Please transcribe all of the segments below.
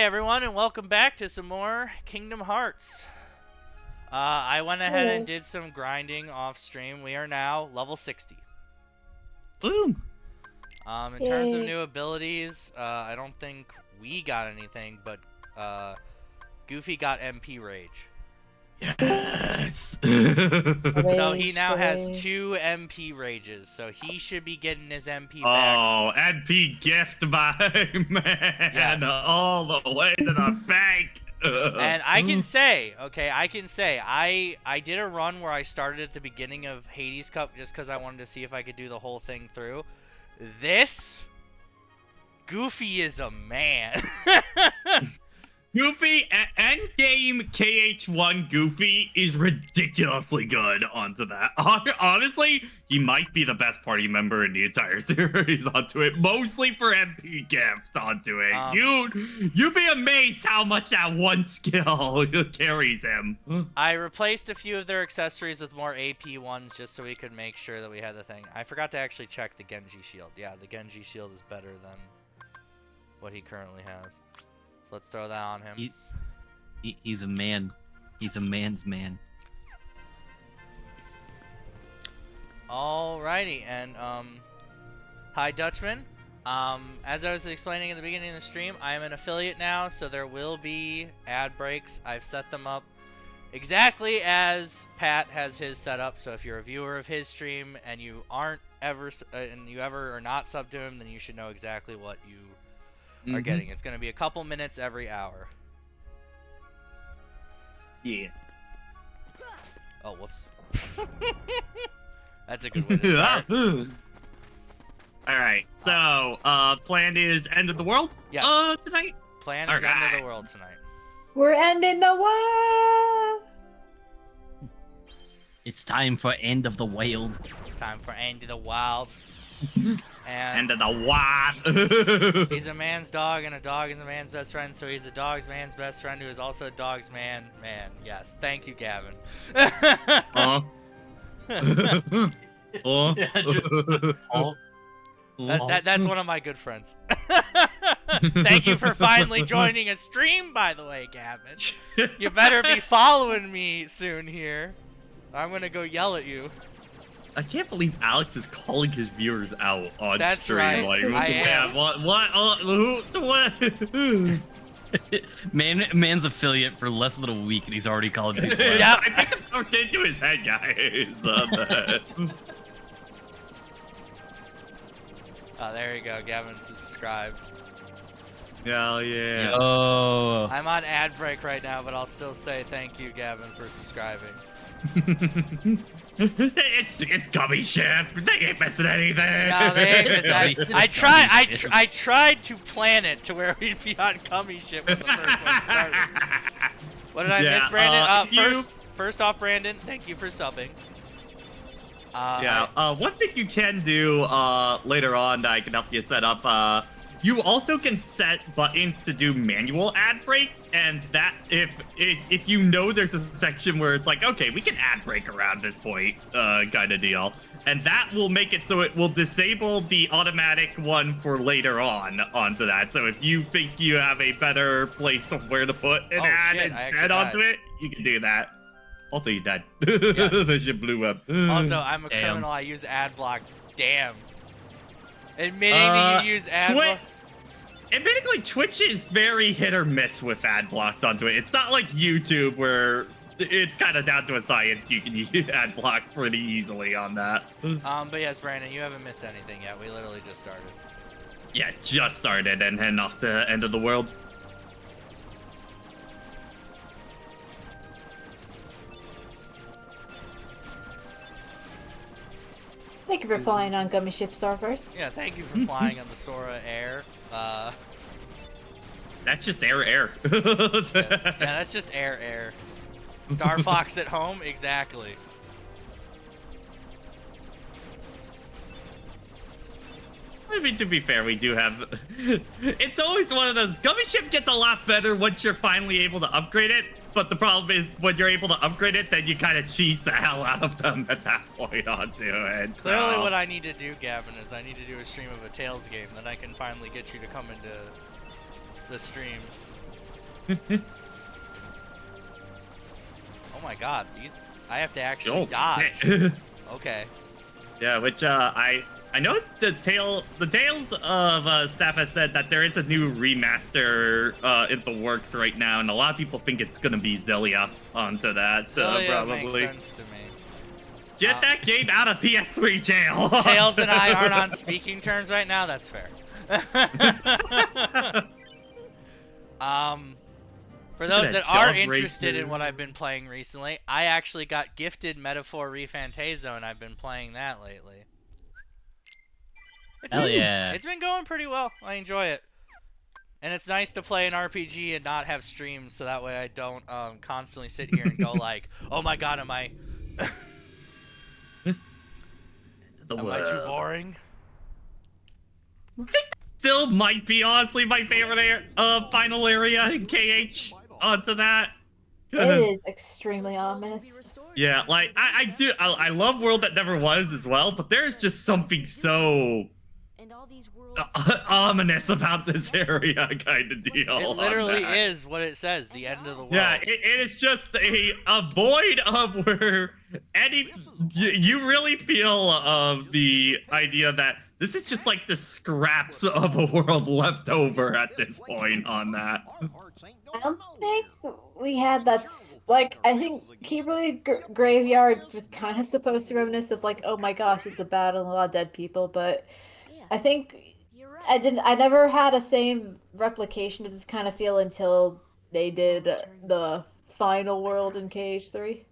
everyone, and welcome back to some more Kingdom Hearts. I went ahead and did some grinding off stream. We are now level 60. Boom. In terms of new abilities, I don't think we got anything, but Goofy got MP Rage. Yes. So he now has 2 MP Rages, so he should be getting his MP back. Oh, MP gift by man, Yes. all the way to the bank. And I can say, I did a run where I started at the beginning of Hades Cup just because I wanted to see if I could do the whole thing through. This Goofy is a man. Goofy, endgame KH1 Goofy is ridiculously good onto that. Honestly, he might be the best party member in the entire series onto it, mostly for MP gift onto it. You'd be amazed how much that one skill carries him. I replaced a few of their accessories with more AP ones just so we could make sure that we had the thing. I forgot to actually check the Genji shield. Yeah, the Genji shield is better than what he currently has. So let's throw that on him. He's a man. He's a man's man. Alrighty, and hi Dutchman. As I was explaining in the beginning of the stream, I am an affiliate now, so there will be ad breaks. I've set them up exactly as Pat has his set up. So if you're a viewer of his stream and you aren't ever are not subbed to him, then you should know exactly what you are getting. It's going to be a couple minutes every hour. Yeah. Oh, whoops. That's a good way to start. Alright, so, plan is end of the world? Yeah. Tonight? Plan is end of the world tonight. We're ending the world! It's time for end of the world. It's time for end of the wild. And End of the wild. he's a man's dog, and a dog is a man's best friend, so he's a dog's man's best friend who is also a dog's man. Man, yes. Thank you, Gavin. That's one of my good friends. Thank you for finally joining a stream, by the way, Gavin. You better be following me soon here. I'm gonna go yell at you. I can't believe Alex is calling his viewers out on That's stream. right. Like, I am. What? Man's affiliate for less than a week, and he's already calling people out. Yep. I think I was getting to his head, guys. Oh, there you go. Gavin subscribed. Hell yeah. Oh. I'm on ad break right now, but I'll still say thank you, Gavin, for subscribing. It's Gummy Ship. They ain't missing anything. No, they ain't missing. I tried to plan it to where we'd be on Gummy Ship when the first one started. What did I miss, Brandon? First off, Brandon, thank you for subbing. One thing you can do later on that I can help you set up, you also can set buttons to do manual ad breaks, and that if you know there's a section where it's like, okay, we can ad break around this point, kind of deal, and that will make it so it will disable the automatic one for later on onto that. So if you think you have a better place of where to put an ad instead onto it, you can do that. Also, you died. Yes. The ship blew up. Also, I'm a criminal. I use ad block. Damn. Admitting that you use ad block. Admittedly, Twitch is very hit or miss with ad blocks onto it. It's not like YouTube where it's kind of down to a science. You can use ad block pretty easily on that. But yes, Brandon, you haven't missed anything yet. We literally just started. Yeah, just started and heading off to end of the world. Thank you for flying on Gummy Ship Starburst. Yeah, thank you for flying on the Sora Air. That's just air. Yeah, that's just air. Star Fox at home? Exactly. I mean, to be fair, we do have... It's always one of those... Gummy Ship gets a lot better once you're finally able to upgrade it, but the problem is when you're able to upgrade it, then you kind of cheese the hell out of them at that point onto it. Clearly what I need to do, Gavin, is I need to do a stream of a Tails game, then I can finally get you to come into the stream. Oh my god, I have to actually Oh, dodge. shit. Okay. Yeah, which I know the tales of staff have said that there is a new remaster in the works right now, and a lot of people think it's gonna be Zelia onto that. Zelia Probably makes sense to me. get that game out of PS3 jail. Tails and I aren't on speaking terms right now. That's fair. For those that are interested in what I've been playing recently, I actually got gifted Metaphor Refantasia, and I've been playing that lately. Hell yeah. It's been going pretty well. I enjoy it. And it's nice to play an RPG and not have streams, so that way I don't constantly sit here and go like, oh my god, am I too boring? Still might be honestly my favorite final area in KH onto that. It is extremely ominous. Yeah, like I love World That Never Was as well, but there's just something so ominous about this area kind of deal. It literally is what it says, the end of the world. Yeah, it is just a void of where you really feel of the idea that this is just like the scraps of a world left over at this point on that. I don't think we had that. Like, I think Kimberly Graveyard was kind of supposed to reminisce of like, oh my gosh, it's a battle and a lot of dead people, but I think I never had a same replication of this kind of feel until they did the final world in KH3.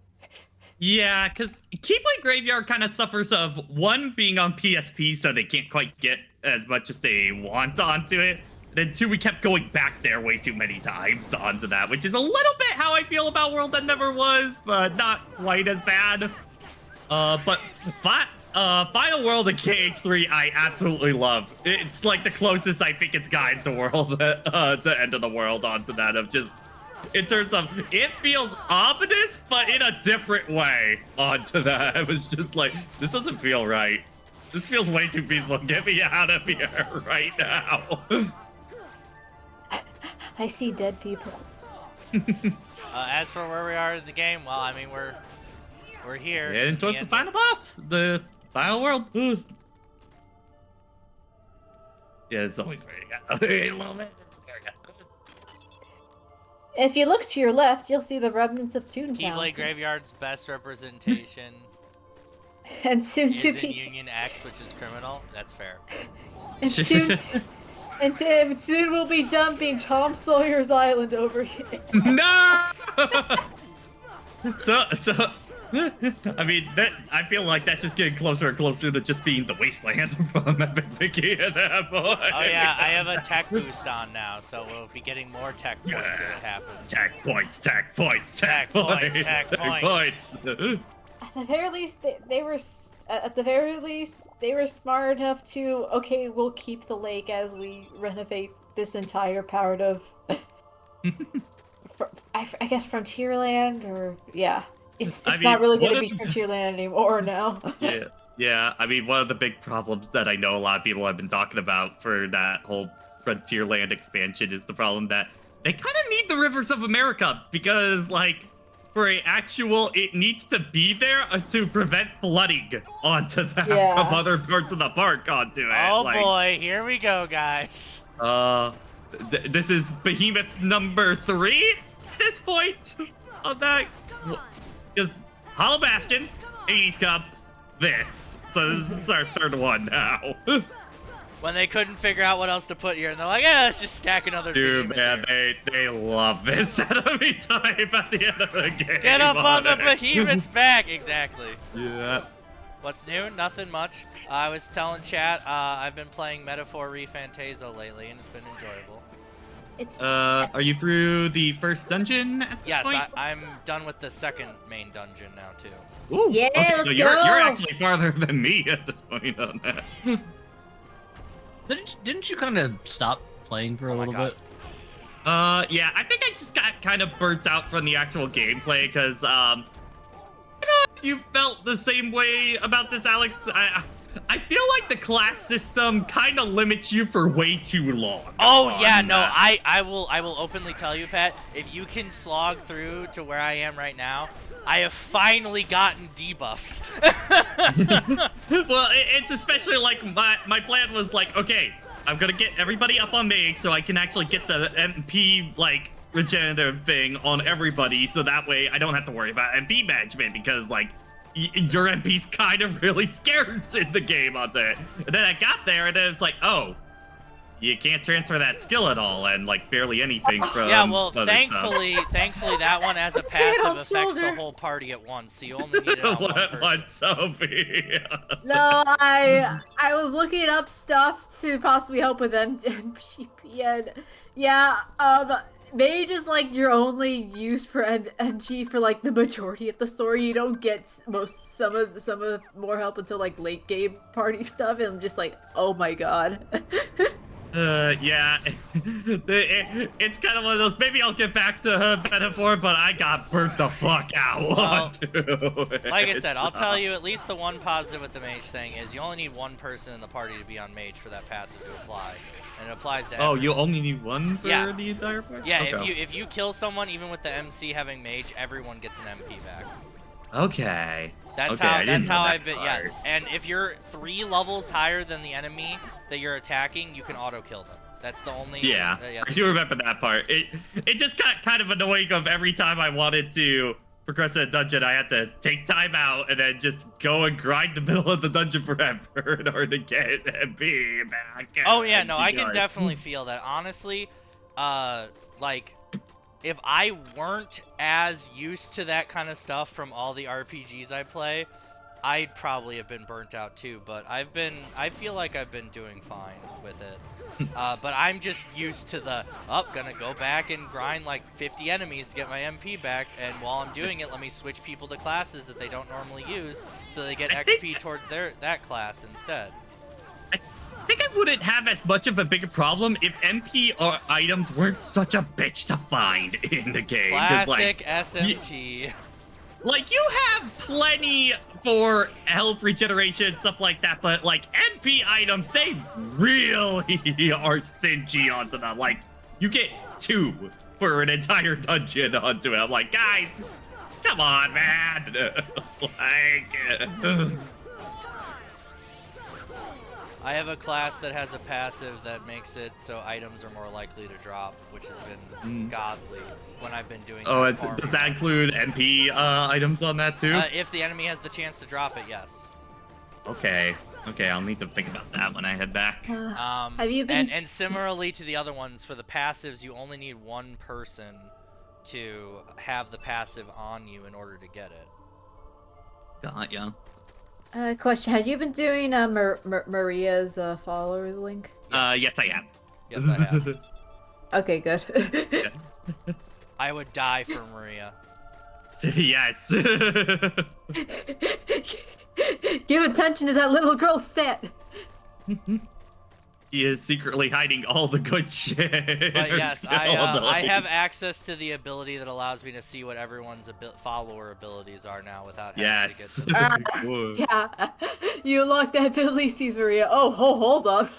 Yeah, because Keyblade Graveyard kind of suffers of one being on PSP, so they can't quite get as much as they want onto it. And then two, we kept going back there way too many times onto that, which is a little bit how I feel about World That Never Was, but not quite as bad. But Final World in KH3, I absolutely love. It's like the closest I think it's gotten to World to End of the World onto that of just. In terms of, it feels ominous, but in a different way onto that. I was just like, this doesn't feel right. This feels way too peaceful. Get me out of here right now. I see dead people. As for where we are in the game, well, I mean, we're here. And towards the final boss, the final world. Yeah, it's always very good. I love it. If you look to your left, you'll see the remnants of Toontown. Keyblade Graveyard's best representation and soon is to in be Union X, which is criminal. That's fair. and soon we'll be dumping Tom Sawyer's Island over here. No. So. I mean, I feel like that's just getting closer and closer to just being the wasteland from Epic Mickey at that point. Oh yeah, I have a tech boost on now, so we'll be getting more tech points if it happens. Tech points, tech points, tech points, tech points. At the very least, they were smart enough to, okay, we'll keep the lake as we renovate this entire part of, I guess, Frontierland, or, yeah. It's not really going to be Frontierland anymore now. Yeah. I mean, one of the big problems that I know a lot of people have been talking about for that whole Frontierland expansion is the problem that they kind of need the rivers of America because, like, for it needs to be there to prevent flooding onto that from other parts of the park onto it. Oh boy, here we go, guys. This is Behemoth number 3 at this point on that. Because Hollow Bastion, 80s Cup, this. So this is our third one now. When they couldn't figure out what else to put here, and they're like, yeah, let's just stack another Dude, man, they love this enemy type at the end of the game. Get up on the Behemoth's back! Exactly. Yeah. What's new? Nothing much. I was telling chat, I've been playing Metaphor Refantasia lately, and it's been enjoyable. Are you through the first dungeon at this point? Yes, I'm done with the second main dungeon now, too. Ooh, yeah, okay, let's so you're go. actually farther than me at this point on that. Didn't you kind of stop playing for a little bit? Yeah, I think I just got kind of burnt out from the actual gameplay because, I don't know if you felt the same way about this, Alex. I feel like the class system kind of limits you for way too long. Oh yeah, no, I will openly tell you, Pat, if you can slog through to where I am right now, I have finally gotten debuffs. Well, it's especially like my plan was like, okay, I'm gonna get everybody up on mage so I can actually get the MP like regenerative thing on everybody, so that way I don't have to worry about MP management because like your MP's kind of really scarce in the game on it. And then I got there and then it's like, oh, you can't transfer that skill at all, and like barely anything from. Yeah, well, other thankfully that one as a passive affects the whole party at once, so you only need it on one person. What, Sophie? No, I was looking up stuff to possibly help with MGP, and yeah, mage is like you're only used for MG for like the majority of the story. You don't get some of more help until like late game party stuff, and I'm just like, oh my god. Yeah, it's kind of one of those, maybe I'll get back to her metaphor, but I got burnt the fuck out. Well, like I said, I'll tell you at least the one positive with the mage thing is you only need one person in the party to be on mage for that passive to apply. And it applies to everyone. Oh, you only need one for Yeah. the entire party? Yeah, okay. if you kill someone, even with the MC having mage, everyone gets an MP back. Okay. That's how I've been. Yeah, and if you're 3 levels higher than the enemy that you're attacking, you can auto kill them. That's the only. Yeah, I do remember that part. It just got kind of annoying of every time I wanted to progress in a dungeon, I had to take time out and then just go and grind the middle of the dungeon forever in order to get MP back. Oh yeah, no, I can definitely feel that. Honestly, like, if I weren't as used to that kind of stuff from all the RPGs I play, I'd probably have been burnt out too, but I feel like I've been doing fine with it. But I'm just used to gonna go back and grind like 50 enemies to get my MP back, and while I'm doing it, let me switch people to classes that they don't normally use, so they get XP towards that class instead. I think I wouldn't have as much of a bigger problem if MP or items weren't such a bitch to find in the game. Classic SMT. Like, you have plenty for health regeneration, stuff like that, but, like, MP items, they really are stingy onto them. Like, you get 2 for an entire dungeon onto it. I'm like, guys, come on, man. Like... I have a class that has a passive that makes it so items are more likely to drop, which has been godly when I've been doing. Oh, does that include MP items on that too? If the enemy has the chance to drop it, yes. Okay, I'll need to think about that when I head back. Have you been? And similarly to the other ones, for the passives, you only need one person to have the passive on you in order to get it. Got ya. Question: have you been doing Maria's followers link? Yes, I am. Yes, I have. Okay, good. I would die for Maria. Yes. Give attention to that little girl's stat. He is secretly hiding all the good shit. But yes, I have access to the ability that allows me to see what everyone's follower abilities are now without having to get to them. Yeah, you unlock that ability, sees Maria. Oh, hold up.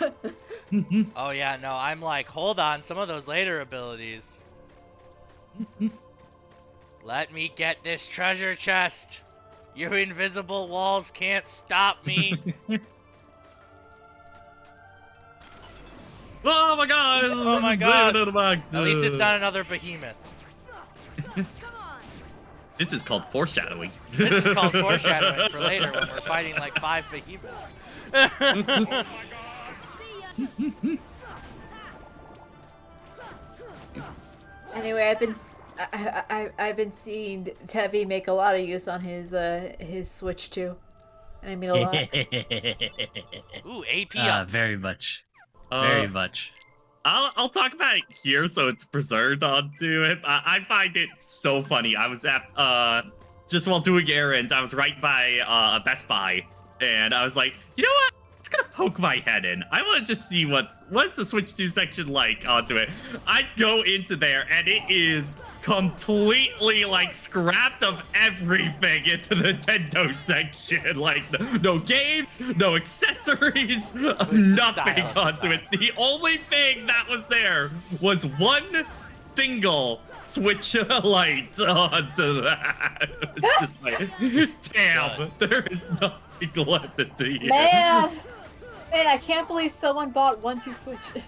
Oh yeah, no, I'm like, hold on, some of those later abilities. Let me get this treasure chest. You invisible walls can't stop me. Oh my god! Oh my god! At least it's not another behemoth. This is called foreshadowing. This is called foreshadowing for later when we're fighting like 5 behemoths. Anyway, I've been seeing Tevi make a lot of use on his Switch too, and I mean a lot. Ooh, AP up. Very much. Very much. I'll talk about it here so it's preserved onto it. I find it so funny. I was at just while doing errands, I was right by Best Buy, and I was like, you know what? I'm just gonna poke my head in. I want to just see what's the Switch 2 section like onto it. I go into there and it is completely like scrapped of everything into the Nintendo section. Like no games, no accessories, nothing onto it. The only thing that was there was one single Switch light onto that. It's just like, damn, there is nothing left to here. Man, I can't believe someone bought 1-2 Switch.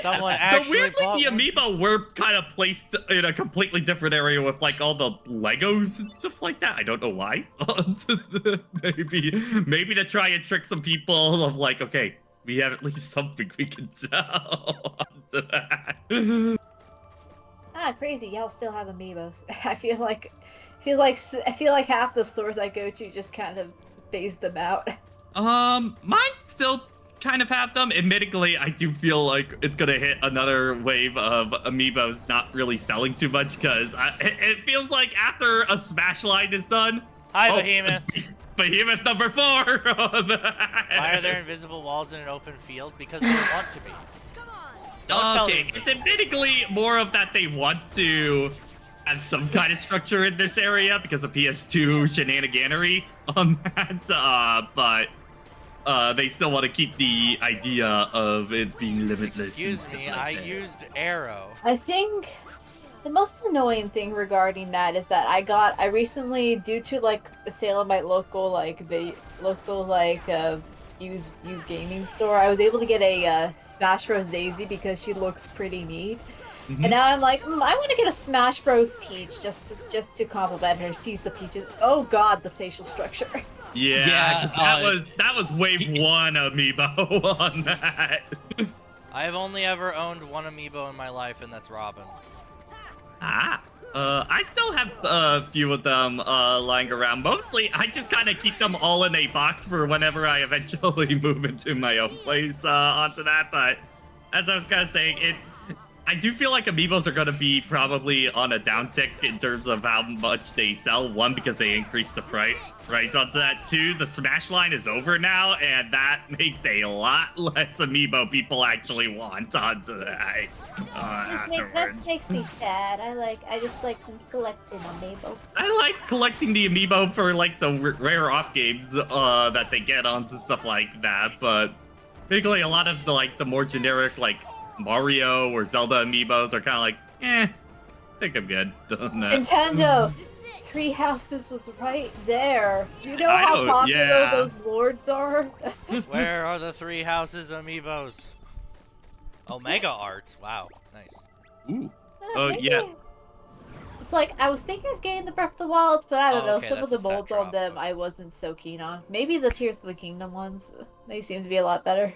Someone actually weirdly, bought the one. amiibo were kind of placed in a completely different area with like all the Legos and stuff like that. I don't know why. maybe to try and trick some people of like, okay, we have at least something we can sell onto that. Ah, crazy! Y'all still have amiibos. I feel like half the stores I go to just kind of phase them out. Mine still kind of have them. Admittedly, I do feel like it's gonna hit another wave of amiibos not really selling too much because it feels like after a Smash line is done. Hi, Behemoth. Behemoth number 4. Why are there invisible walls in an open field? Because they want to be. Don't tell Okay, me. it's admittedly more of that they want to have some kind of structure in this area because of PS2 shenaniganery on that, but they still want to keep the idea of it being limitless. Excuse me, I used arrow. I think the most annoying thing regarding that is that I recently, due to like a sale in my local used gaming store, I was able to get a Smash Bros Daisy because she looks pretty neat. And now I'm like, I want to get a Smash Bros Peach just to compliment her. Sees the peaches. Oh God, the facial structure. Yeah, 'cause that was wave 1 amiibo on that. I have only ever owned one amiibo in my life, and that's Robin. I still have a few of them lying around. Mostly, I just kind of keep them all in a box for whenever I eventually move into my own place onto that. But as I was kind of saying, I do feel like amiibos are going to be probably on a downtick in terms of how much they sell. One, because they increased the price onto that. Two, the Smash line is over now, and that makes a lot less amiibo people actually want onto that. That makes me sad. I just like collecting amiibo. I like collecting the amiibo for like the rare off games that they get onto stuff like that, but basically a lot of the more generic like Mario or Zelda amiibos are kind of like, I think I'm good on that. Nintendo, 3 Houses was right there. You know how popular those lords are? Where are the 3 Houses amiibos? Omega Arts. Wow, nice. Ooh. Maybe. Yeah. It's like, I was thinking of getting the Breath of the Wild, but I don't know, okay, some of that's the a set molds on drop, them okay. I wasn't so keen on. Maybe the Tears of the Kingdom ones, they seem to be a lot better.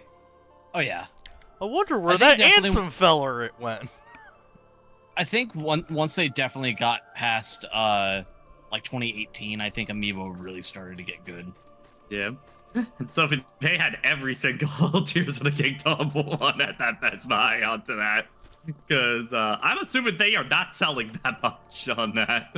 Oh yeah. I wonder where I think that definitely- Ansem feller it went. I think once they definitely got past like 2018, I think Amiibo really started to get good. Yeah. So if they had every single Tears of the Kingdom one at that Best Buy onto that, because I'm assuming they are not selling that much on that.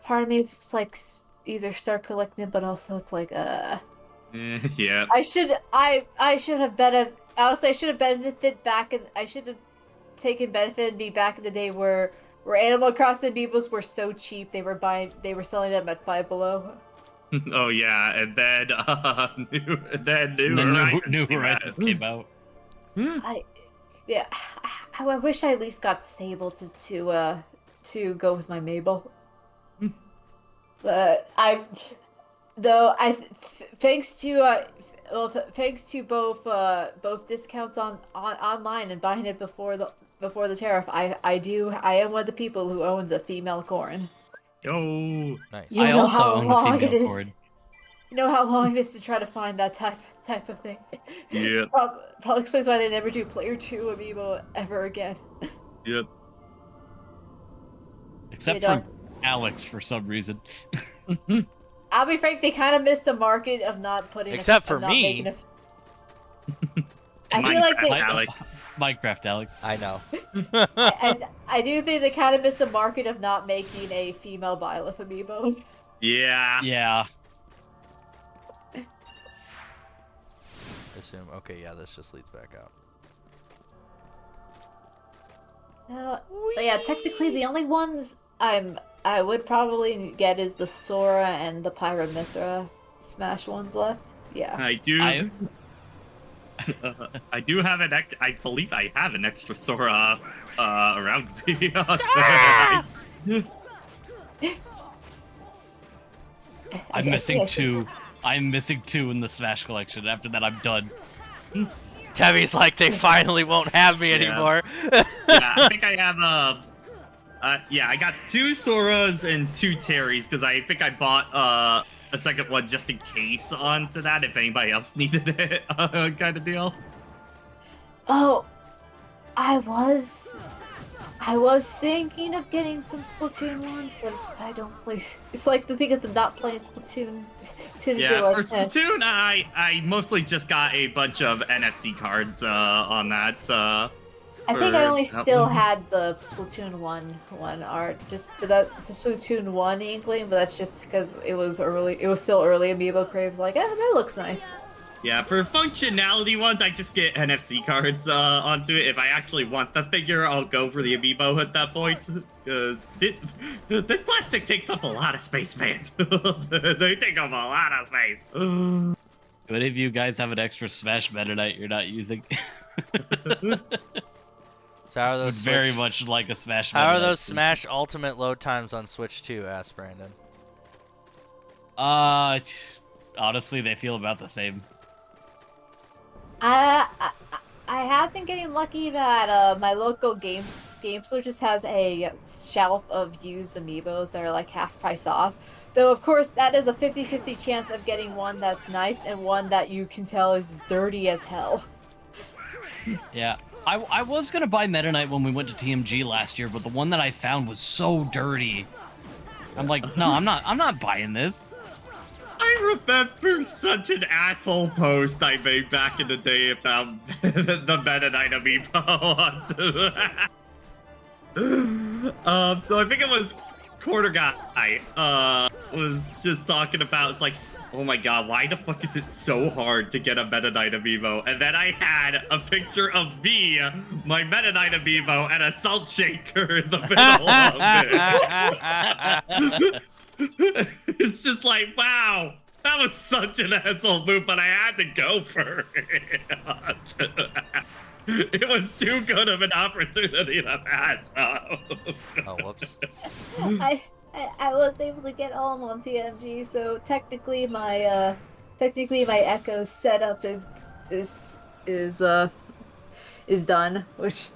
Part of me is like, either start collecting it, but also it's like, Yeah. I should have been honestly, I should have benefited back and I should have taken benefit and be back in the day where Animal Crossing amiibos were so cheap they were selling them at $5 below. Oh yeah, and then New Horizons came out. I wish I at least got Sable to go with my Mabel. But thanks to both discounts on online and buying it before the tariff, I am one of the people who owns a female corn. Yo. Nice. You I know also how own long a it female is. cord. You know how long it is to try to find that type of thing. Yep. Probably explains why they never do Player 2 amiibo ever again. Yep. Except You know- for Alex for some reason. I'll be frank, they kind of missed the market of not putting. Except for of not me. making I feel like they. Alex. Minecraft Alex. I know. And I do think they kind of missed the market of not making a female Byleth amiibo. Yeah. Yeah. assume. Okay, yeah, this just leads back out. But yeah, technically the only ones I would probably get is the Sora and the Pyramithra Smash ones left. Yeah. I do. I do have I believe I have an extra Sora around me. I'm missing 2. I'm missing 2 in the Smash collection. After that, I'm done. Tabby's like, they finally won't have me anymore. Yeah, I think I have yeah, I got 2 Soras and 2 Terrys because I think I bought a second one just in case onto that if anybody else needed it, kind of deal. Oh, I was thinking of getting some Splatoon ones, but I don't play. It's like the thing is, I'm not playing Splatoon. Yeah, for Splatoon, I mostly just got a bunch of NFC cards on that. I think I only still had the Splatoon 1 art, just but that's a Splatoon 1 inkling, but that's just because it was early. It was still early. Amiibo Crave's like, that looks nice. Yeah, for functionality ones, I just get NFC cards onto it. If I actually want the figure, I'll go for the amiibo at that point. Because this plastic takes up a lot of space, man. They take up a lot of space. What if you guys have an extra Smash Meta Knight you're not using? So how are those very much like a Smash Meta How are Knight. those Smash Ultimate load times on Switch 2? Asked Brandon. Honestly, they feel about the same. I have been getting lucky that my local game store just has a shelf of used amiibos that are like half price off. Though of course that is a 50-50 chance of getting one that's nice and one that you can tell is dirty as hell. Yeah, I was gonna buy Meta Knight when we went to TMG last year, but the one that I found was so dirty. I'm like, no, I'm not buying this. I remember such an asshole post I made back in the day about the Meta Knight amiibo. So I think it was Quarter Guy was just talking about, it's like, oh my god, why the fuck is it so hard to get a Meta Knight amiibo? And then I had a picture of me, my Meta Knight amiibo, and a salt shaker in the middle of it. It's just like, wow, that was such an asshole move, but I had to go for it. It was too good of an opportunity to pass up. Oh, whoops. I was able to get all on TMG, so technically my Echo setup is done, which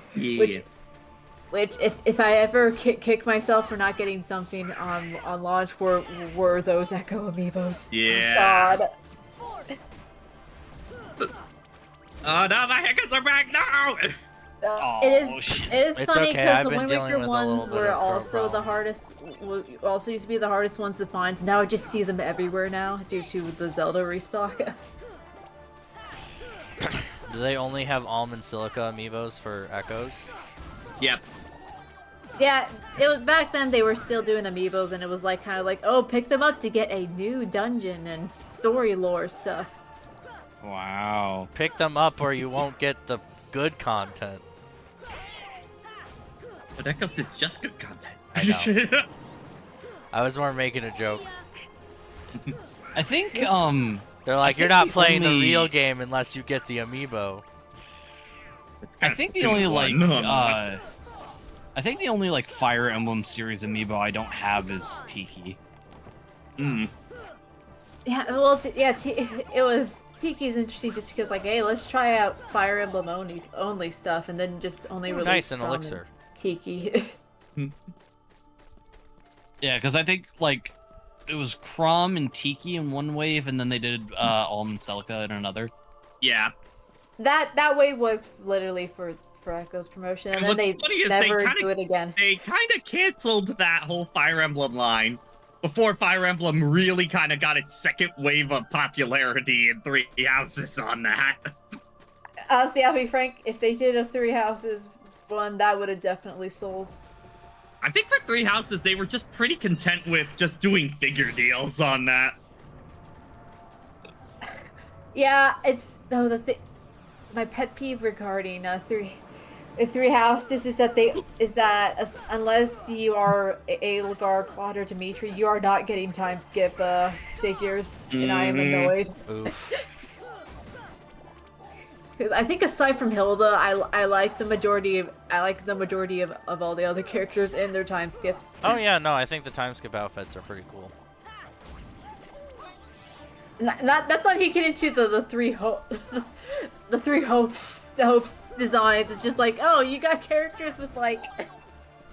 if I ever kick myself for not getting something on launch were those Echo amiibos. Yeah. God. Oh no, my Echoes are back! No! It is It's funny okay, because I've the been Wind dealing Waker with a ones little bit were of throat also the problem. hardest. Also used to be the hardest ones to find. Now I just see them everywhere now due to the Zelda restock. Do they only have almond silica amiibos for Echoes? Yep. Yeah, it was back then. They were still doing amiibos, and it was like kind of like, oh, pick them up to get a new dungeon and story lore stuff. Wow. Pick them up or you won't get the good content. But Echoes is just good content. I know. I was more making a joke. I think They're like, you're not playing the real game unless you get the amiibo. I think the only I think the only like Fire Emblem series amiibo I don't have is Tiki. Yeah, well, it was Tiki's interesting just because like, hey, let's try out Fire Emblem only stuff, and then just only release Nice, an Plum and elixir. Tiki. Yeah, because I think like it was Chrom and Tiki in one wave, and then they did Almond Celica in another. Yeah. That wave was literally for Echo's promotion, and then they never do it again. They kind of canceled that whole Fire Emblem line before Fire Emblem really kind of got its second wave of popularity in Three Houses on that. Honestly, I'll be frank, if they did a Three Houses one, that would have definitely sold. I think for Three Houses, they were just pretty content with just doing figure deals on that. Yeah, it's no the thing. My pet peeve regarding three houses is that unless you are Aelgar, Claude, or Dimitri, you are not getting time skip figures, and I am Mm-hmm. annoyed. Oof. Because I think aside from Hilda, I like the majority of all the other characters and their time skips. Oh yeah, no, I think the time skip outfits are pretty cool. Not that he get into the three the three hopes designs. It's just like, oh, you got characters with like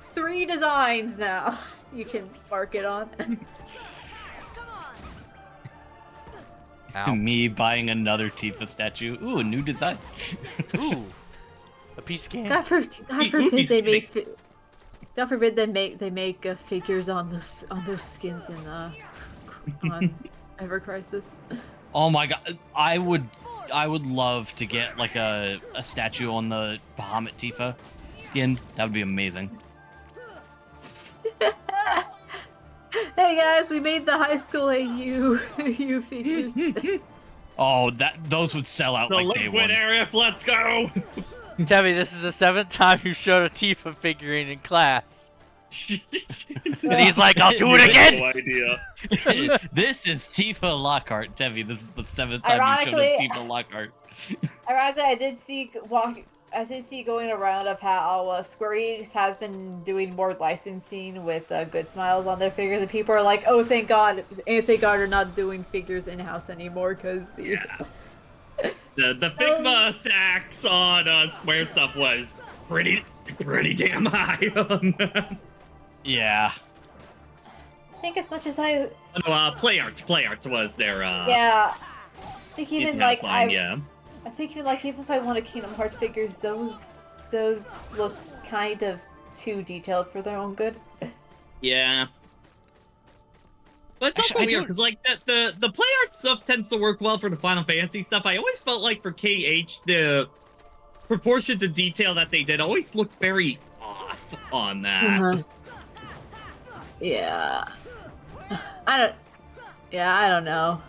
3 designs now. You can mark it on. Ow. Me buying another Tifa statue. Ooh, a new design. Ooh. A piece of candy. God forbid Movies they can make. God forbid they make figures on those skins in on Ever Crisis. Oh my god, I would love to get like a statue on the Bahamut Tifa skin. That would be amazing. Hey guys, we made the high school AU figures. Oh, those would sell out The like day liquid one. Aerith, let's go! Tebby, this is the 7th time you showed a Tifa figurine in class. And he's like, I'll do it again! No idea. This is Tifa Lockhart, Debbie. This is the 7th time you showed a Tifa Lockhart. Ironically, I did see going around of how Square Enix has been doing more licensing with Good Smiles on their figures, and people are like, "Oh, thank God! And thank God they're not doing figures in house anymore." Because the Figma tax on Square stuff was pretty damn high on them. Yeah. I think as much as I No, Play Arts was their yeah, I think even in-house like line, yeah. I think even like even if I wanted Kingdom Hearts figures, those look kind of too detailed for their own good. Yeah. But it's also weird because like the Play Art stuff tends to work well for the Final Fantasy stuff. I always felt like for KH the proportions of detail that they did always looked very off on that. Yeah. I don't know.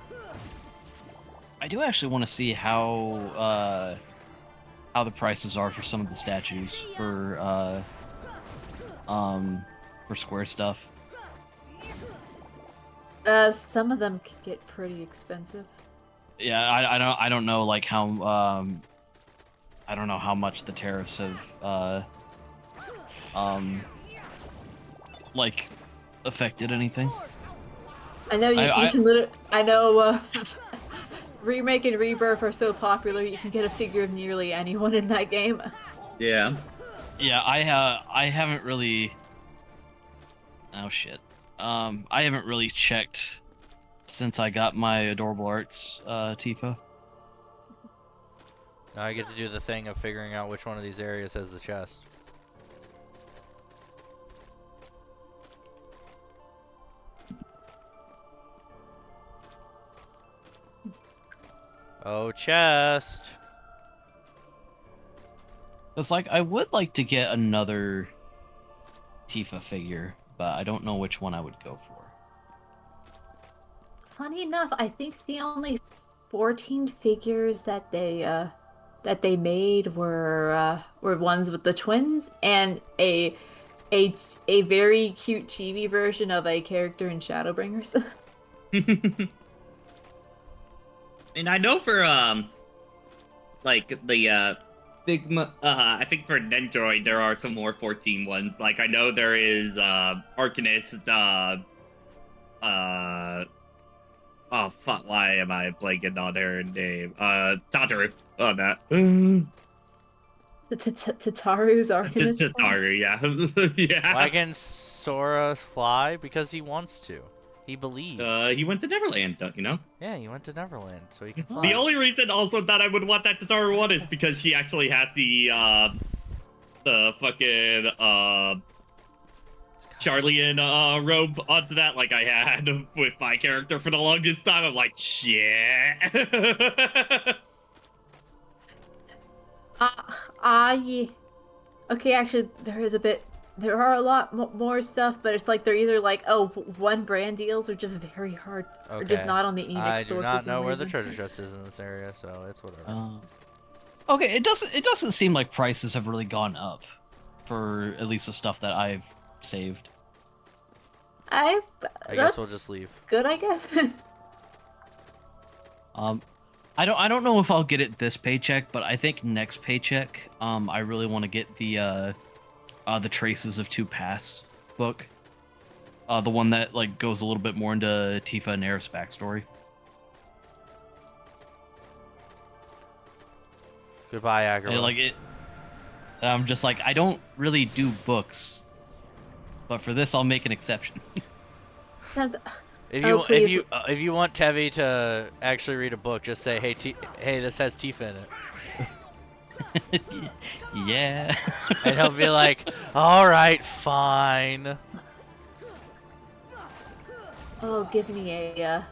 I do actually want to see how the prices are for some of the statues for Square stuff. Some of them can get pretty expensive. Yeah, I don't know like how I don't know how much the tariffs have like affected anything. I know you can literally. I know Remake and Rebirth are so popular, you can get a figure of nearly anyone in that game. Yeah. Yeah, I haven't really. Oh shit. I haven't really checked since I got my Adorable Arts Tifa. Now I get to do the thing of figuring out which one of these areas has the chest. Oh, chest. It's like I would like to get another Tifa figure, but I don't know which one I would go for. Funny enough, I think the only 14 figures that they made were ones with the twins and a very cute chibi version of a character in Shadowbringers. And I know for like the Figma I think for Nendroid there are some more 14 ones. Like I know there is Arcanist oh fuck, why am I blanking on her name? Tataru on that. The Tataru's Arcanist. Tataru, yeah. Yeah. Why can Sora fly? Because he wants to. He believes. He went to Neverland, don't you know? Yeah, he went to Neverland, so he can fly. The only reason also that I would want that Tataru one is because she actually has the fucking Charlian robe onto that, like I had with my character for the longest time. I'm like, shit. Yeah. Okay, actually, there is a bit there are a lot more stuff, but it's like they're either like, oh, one brand deals, or just very hard, or just Okay. not on the Enix I store do for not some know where the reason. treasure chest is in this area, so it's whatever. Okay, it doesn't seem like prices have really gone up for at least the stuff that I've saved. I guess we'll That's just leave. good, I guess. I don't know if I'll get it this paycheck, but I think next paycheck, I really want to get the Traces of Two Paths book. The one that like goes a little bit more into Tifa and Aerith's backstory. Goodbye, Agro. Like it. I'm just like, I don't really do books, but for this, I'll make an exception. If Oh, you please. if you want Tevi to actually read a book, just say, hey, this has Tifa in it, Yeah. and he'll be like, all right, fine. Oh, give me a,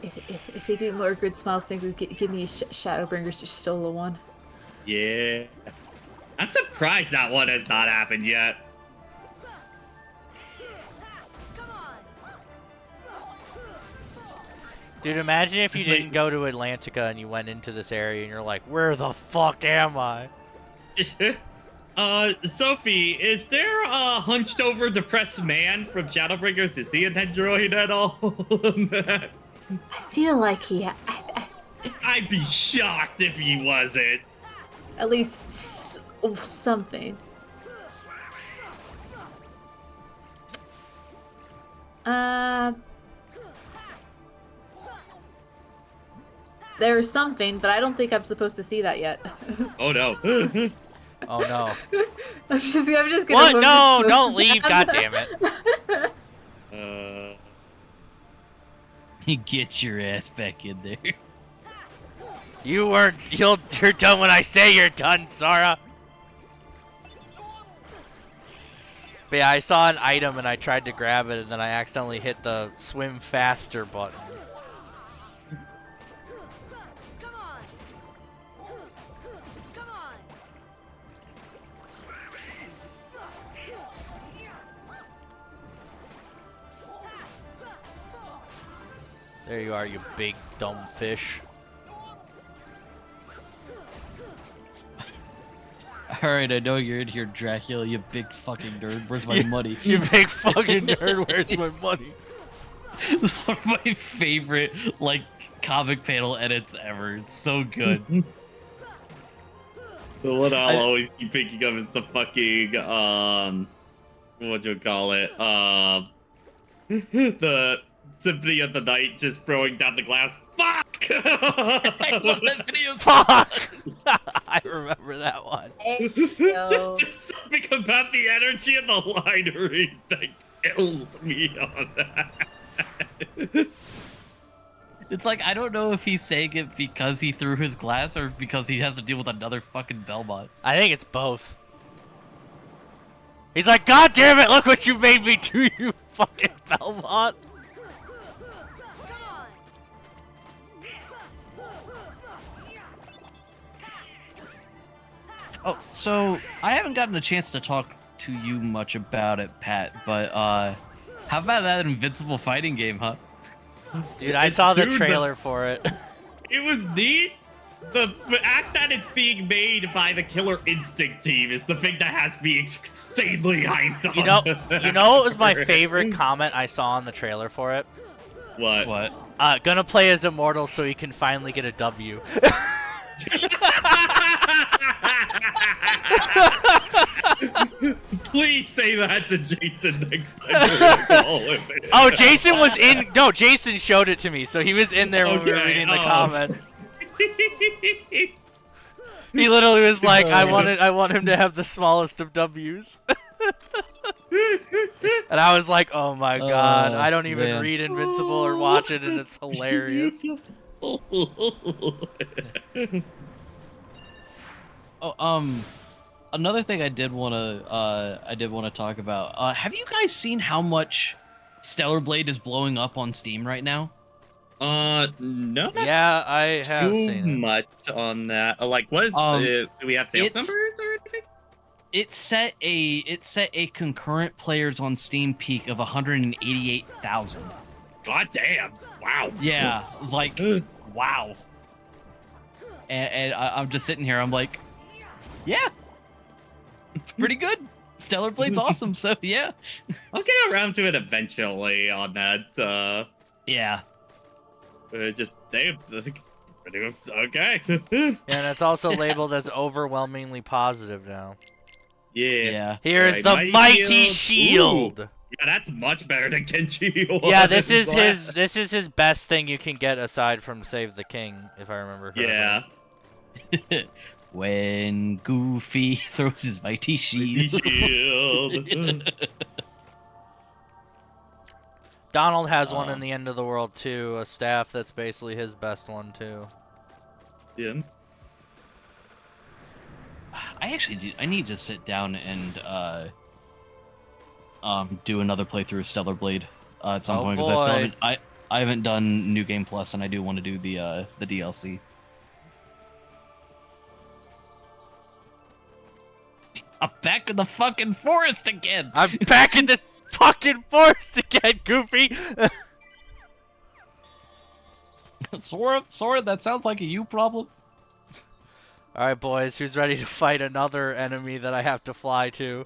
if you do more good smiles things, give me a Shadowbringers just solo one. Yeah. I'm surprised that one has not happened yet. Dude, imagine if you didn't go to Atlantica and you went into this area and you're like, where the fuck am I? Sophie, is there a hunched over depressed man from Shadowbringers? Is he an android at all? I feel like I'd be shocked if he wasn't. at least something. There's something, but I don't think I'm supposed to see that yet. Oh no. Oh no. I'm just gonna What? move No, this close don't to leave, them. god damn it. Get your ass back in there. You're done when I say you're done, Sora. But yeah, I saw an item and I tried to grab it and then I accidentally hit the swim faster button. There you are, you big dumb fish. Alright, I know you're in here, Dracula, you big fucking nerd. Where's my money? You big fucking nerd, where's my money? This is one of my favorite, like, comic panel edits ever. It's so good. The one I'll always keep thinking of is the fucking, the Symphony of the Night just throwing down the glass. Fuck! I love that video. Fuck! I remember that one. Just there's something about the energy of the line read that kills me on that. It's like, I don't know if he's saying it because he threw his glass or because he has to deal with another fucking Belmont. I think it's both. He's like, God damn it, look what you made me do, you fucking Belmont. Oh, so I haven't gotten a chance to talk to you much about it, Pat, but how about that Invincible fighting game, huh? Dude, I saw the trailer for it. It was neat. The fact that it's being made by the Killer Instinct team is the thing that has me insanely hyped on. You know what was my favorite comment I saw on the trailer for it? What? What? Gonna play as Immortal so he can finally get a W. Please say that to Jason next time you're call him. Oh, Jason was in. No, Jason showed it to me, so he was in there when we were reading the comment. He literally was like, I want him to have the smallest of W's. And I was like, oh my god, I don't even read Invincible or watch it, and it's hilarious. Oh, another thing I did want to talk about. Have you guys seen how much Stellar Blade is blowing up on Steam right now? No. Yeah, I have Too seen it. much on that. Like, what is? Do we have sales numbers or anything? It set a concurrent players on Steam peak of 188,000. God damn! Wow. Yeah, it was like, wow. And I'm just sitting here. I'm like, yeah, it's pretty good. Stellar Blade's awesome. So yeah, I'll get around to it eventually on that. Yeah. Just damn. Okay. Yeah, and it's also labeled as overwhelmingly positive now. Yeah. Here's Alright, the mighty shield. Ooh. Yeah, that's much better than Kenji. Yeah, this is his best thing you can get aside from Save the King, if I remember correctly. Yeah. When Goofy throws his mighty shield. Donald has one in the End of the World too, a staff that's basically his best one too. Yeah. I need to sit down and do another playthrough of Stellar Blade at some point, because I haven't done New Game Plus, and I do want to do the DLC. I'm back in the fucking forest again. I'm back in this fucking forest again, Goofy. Sora, that sounds like a you problem. All right, boys, who's ready to fight another enemy that I have to fly to?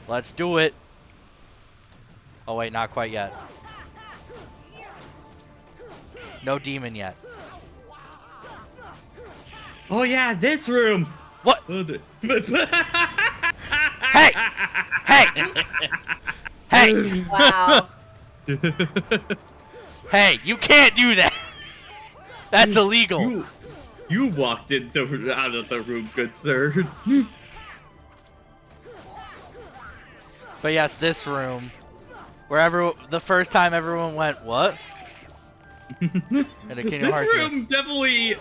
Let's do it. Oh wait, not quite yet. No demon yet. Oh yeah, this room. What? Hey! Hey! Hey! Wow. Hey, you can't do that. That's illegal. You walked out of the room, good sir. But yes, this room, where the first time everyone went, what? In a Kingdom This Hearts room definitely.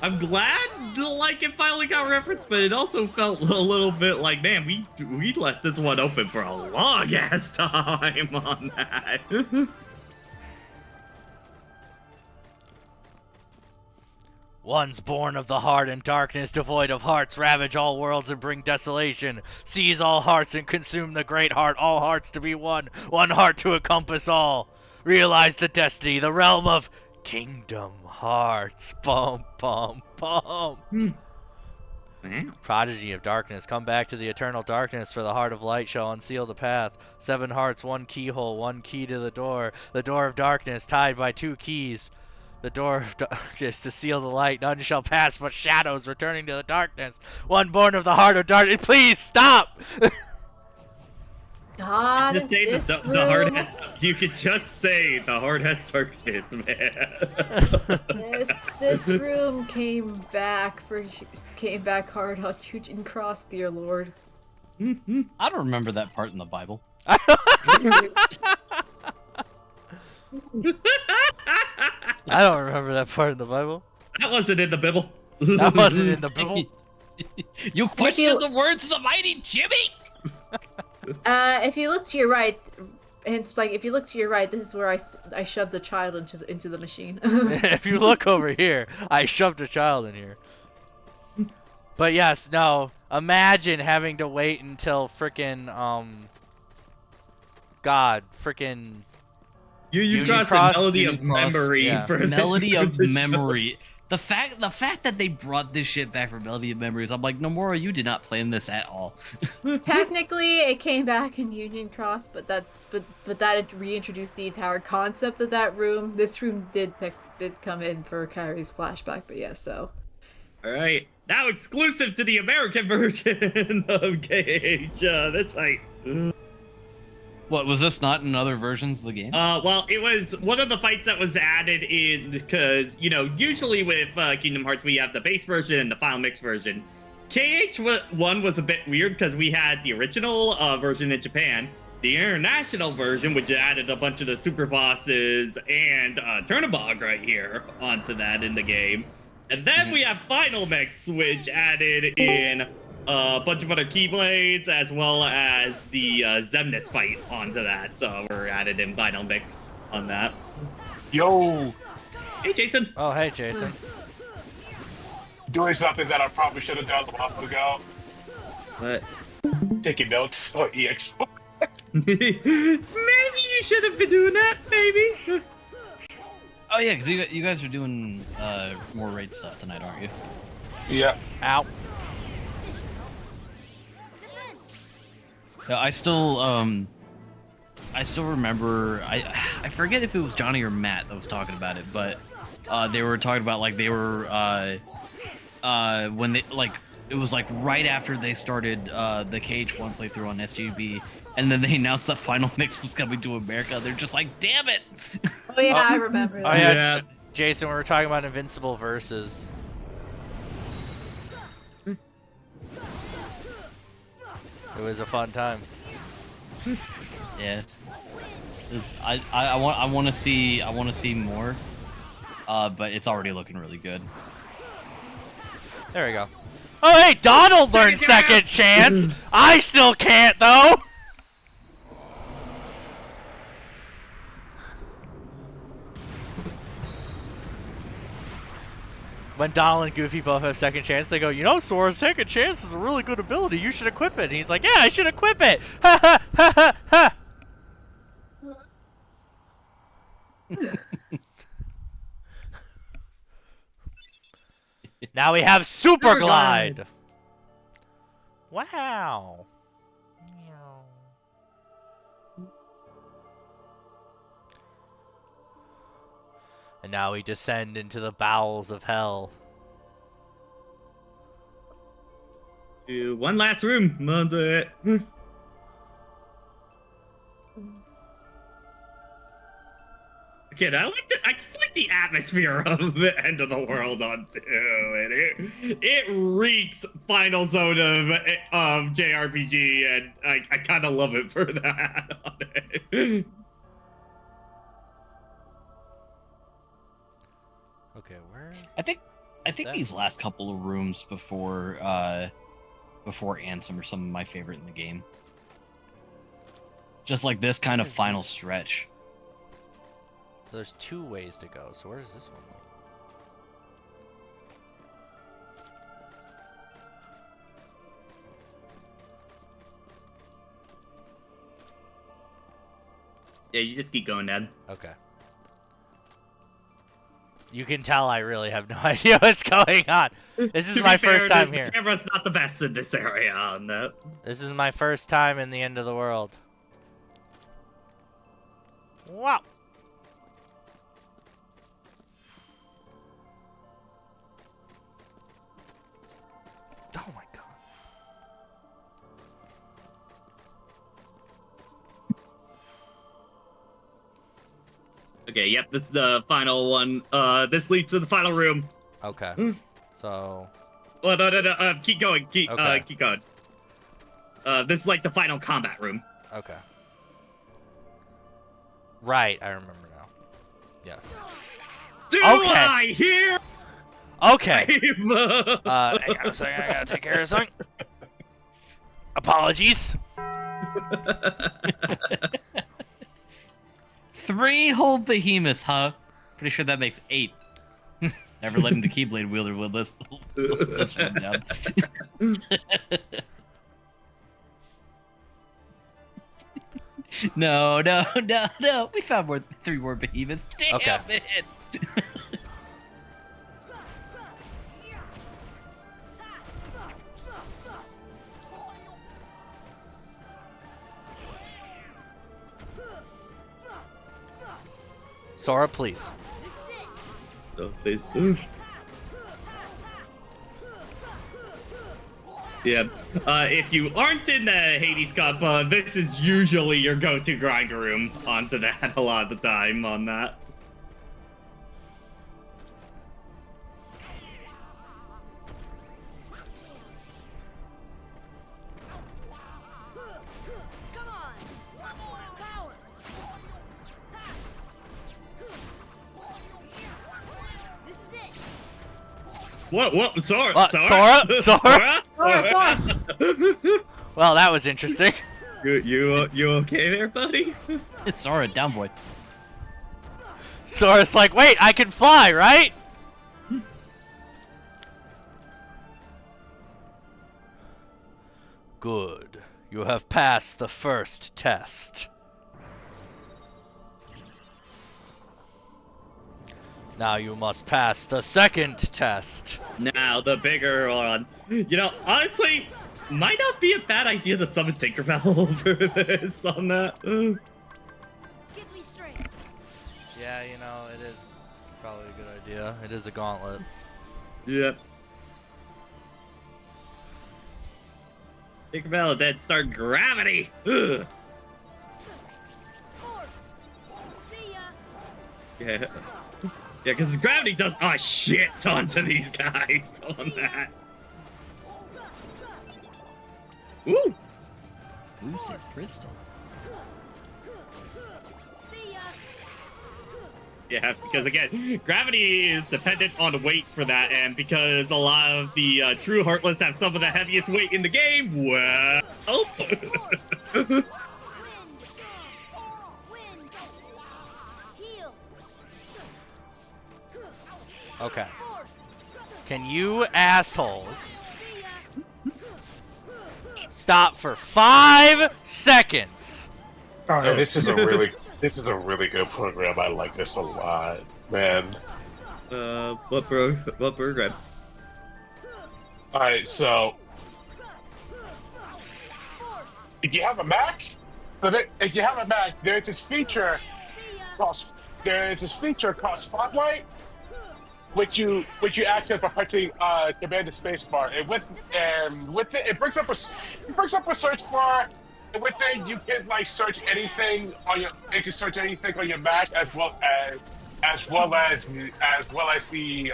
I'm glad like it finally got referenced, but it also felt a little bit like, man, we left this one open for a long ass time on that. Ones born of the heart and darkness, devoid of hearts, ravage all worlds and bring desolation. Seize all hearts and consume the great heart, all hearts to be one, one heart to encompass all. Realize the destiny, the realm of Kingdom Hearts. Bum, bum, bum. Wow. Prodigy of darkness, come back to the eternal darkness, for the heart of light shall unseal the path. 7 hearts, 1 keyhole, 1 key to the door of darkness, tied by 2 keys. The door of darkness to seal the light, none shall pass but shadows returning to the darkness. One born of the heart of darkness. Please stop! God, Just say this the heart has. You could just say the heart has darkness, man. this room came back hard on Eugene Cross, dear Lord. I don't remember that part in the Bible. I don't remember that part in the Bible. That wasn't in the Bible. That wasn't in the Bible. You question the words of the mighty Jimmy? If you look to your right, if you look to your right, this is where I shoved a child into the machine. If you look over here, I shoved a child in here. But yes, no. Imagine having to wait until frickin' You crossed the melody of memory for melody of memory. The fact that they brought this shit back for Melody of Memories, I'm like, Nomura, you did not plan this at all. Technically, it came back in Union Cross, but that reintroduced the entire concept of that room. This room did come in for Kyrie's flashback, but yeah, so. All right, now exclusive to the American version of KH. That's right. What, was this not in other versions of the game? Well, it was one of the fights that was added in because, you know, usually with Kingdom Hearts, we have the base version and the final mix version. KH1 was a bit weird because we had the original version in Japan, the international version, which added a bunch of the super bosses and Turnabog right here onto that in the game. And then we have Final Mix, which added in a bunch of other Keyblades, as well as the Zemnis fight onto that. So we're added in Final Mix. on that. Yo, Hey, Jason. Oh, hey, Jason. doing something that I probably should have done a while ago. What? Taking notes on EX4. Maybe you should have been doing that. Maybe. Oh yeah, because you guys are doing more raid stuff tonight, aren't you? Yeah. Ow. Yeah, I still remember. I forget if it was Johnny or Matt that was talking about it, but they were talking about like they were when they like it was like right after they started the KH1 playthrough on SGB, and then they announced that Final Mix was coming to America. They're just like, damn it! Oh yeah, Oh. I remember Oh that. yeah, Yeah. Jason, we were talking about Invincible versus. It was a fun time. Yeah. I want to see more, but it's already looking really good. There we go. Oh hey, Donald learned second chance. I still can't though. When Donald and Goofy both have second chance, they go, you know, Sora, second chance is a really good ability. You should equip it. And he's like, yeah, I should equip it. Ha ha ha ha ha. Now we have Super Super Glide. Glide. Wow. Meow. And now we descend into the bowels of hell. One last room. On to it. Again, I just like the atmosphere of the end of the world on 2, and it reeks Final Zone of JRPG, and I kind of love it for that. On it. Okay, where? I think that? these last couple of rooms before Ansem are some of my favorite in the game. Just like this kind of final stretch. There's 2 ways to go, so where does this one lead? Yeah, you just keep going, Dad. Okay. You can tell I really have no idea what's going on. This is To be my fair, first time the here. camera's not the best in this area on that. This is my first time in the end of the world. Wow. Oh my god. Okay, yep, this is the final one. This leads to the final room. Okay. So. Well, no, keep going, keep Okay. going. This is like the final combat room. Okay. Right, I remember now. Yes. Do Okay. I hear? Okay. Hang on a second, I gotta take care of something. Apologies. 3 whole behemoths, huh? Pretty sure that makes 8. Never letting the Keyblade wielder with this one down. No. We found 3 more behemoths. Damn Okay. it! Sora, please. So, please. Yeah. If you aren't in the Hades Cup, this is usually your go-to grind room onto that a lot of the time on that. What? Sora? What? Sora? Sora? Sora. Well, that was interesting. You okay there, buddy? It's Sora, down boy. Sora's like, wait, I can fly, right? Good. You have passed the first test. Now you must pass the second test. Now the bigger one. You know, honestly, might not be a bad idea to summon Tinkerbell for this on that. Get me straight. Yeah, you know, it is probably a good idea. It is a gauntlet. Yeah. Tinkerbell and then start gravity. Ugh. Force. See ya. Yeah. Yeah, because gravity does a shit ton to these guys on that. Ooh. Lucid Crystal. See ya. Yeah, because again, gravity is dependent on weight for that, and because a lot of the true Heartless have some of the heaviest weight in the game, well... Wind. Wind. Heal. Okay. Force. Can you assholes See ya. stop for 5 seconds? Oh, this is a really good program. I like this a lot, man. What program? All right, so if you have a Mac, there's this feature called Spotlight, which you access by pressing Command the spacebar, and with it, it brings up a search bar. And with it, you can like search anything on your. It can search anything on your Mac as well as the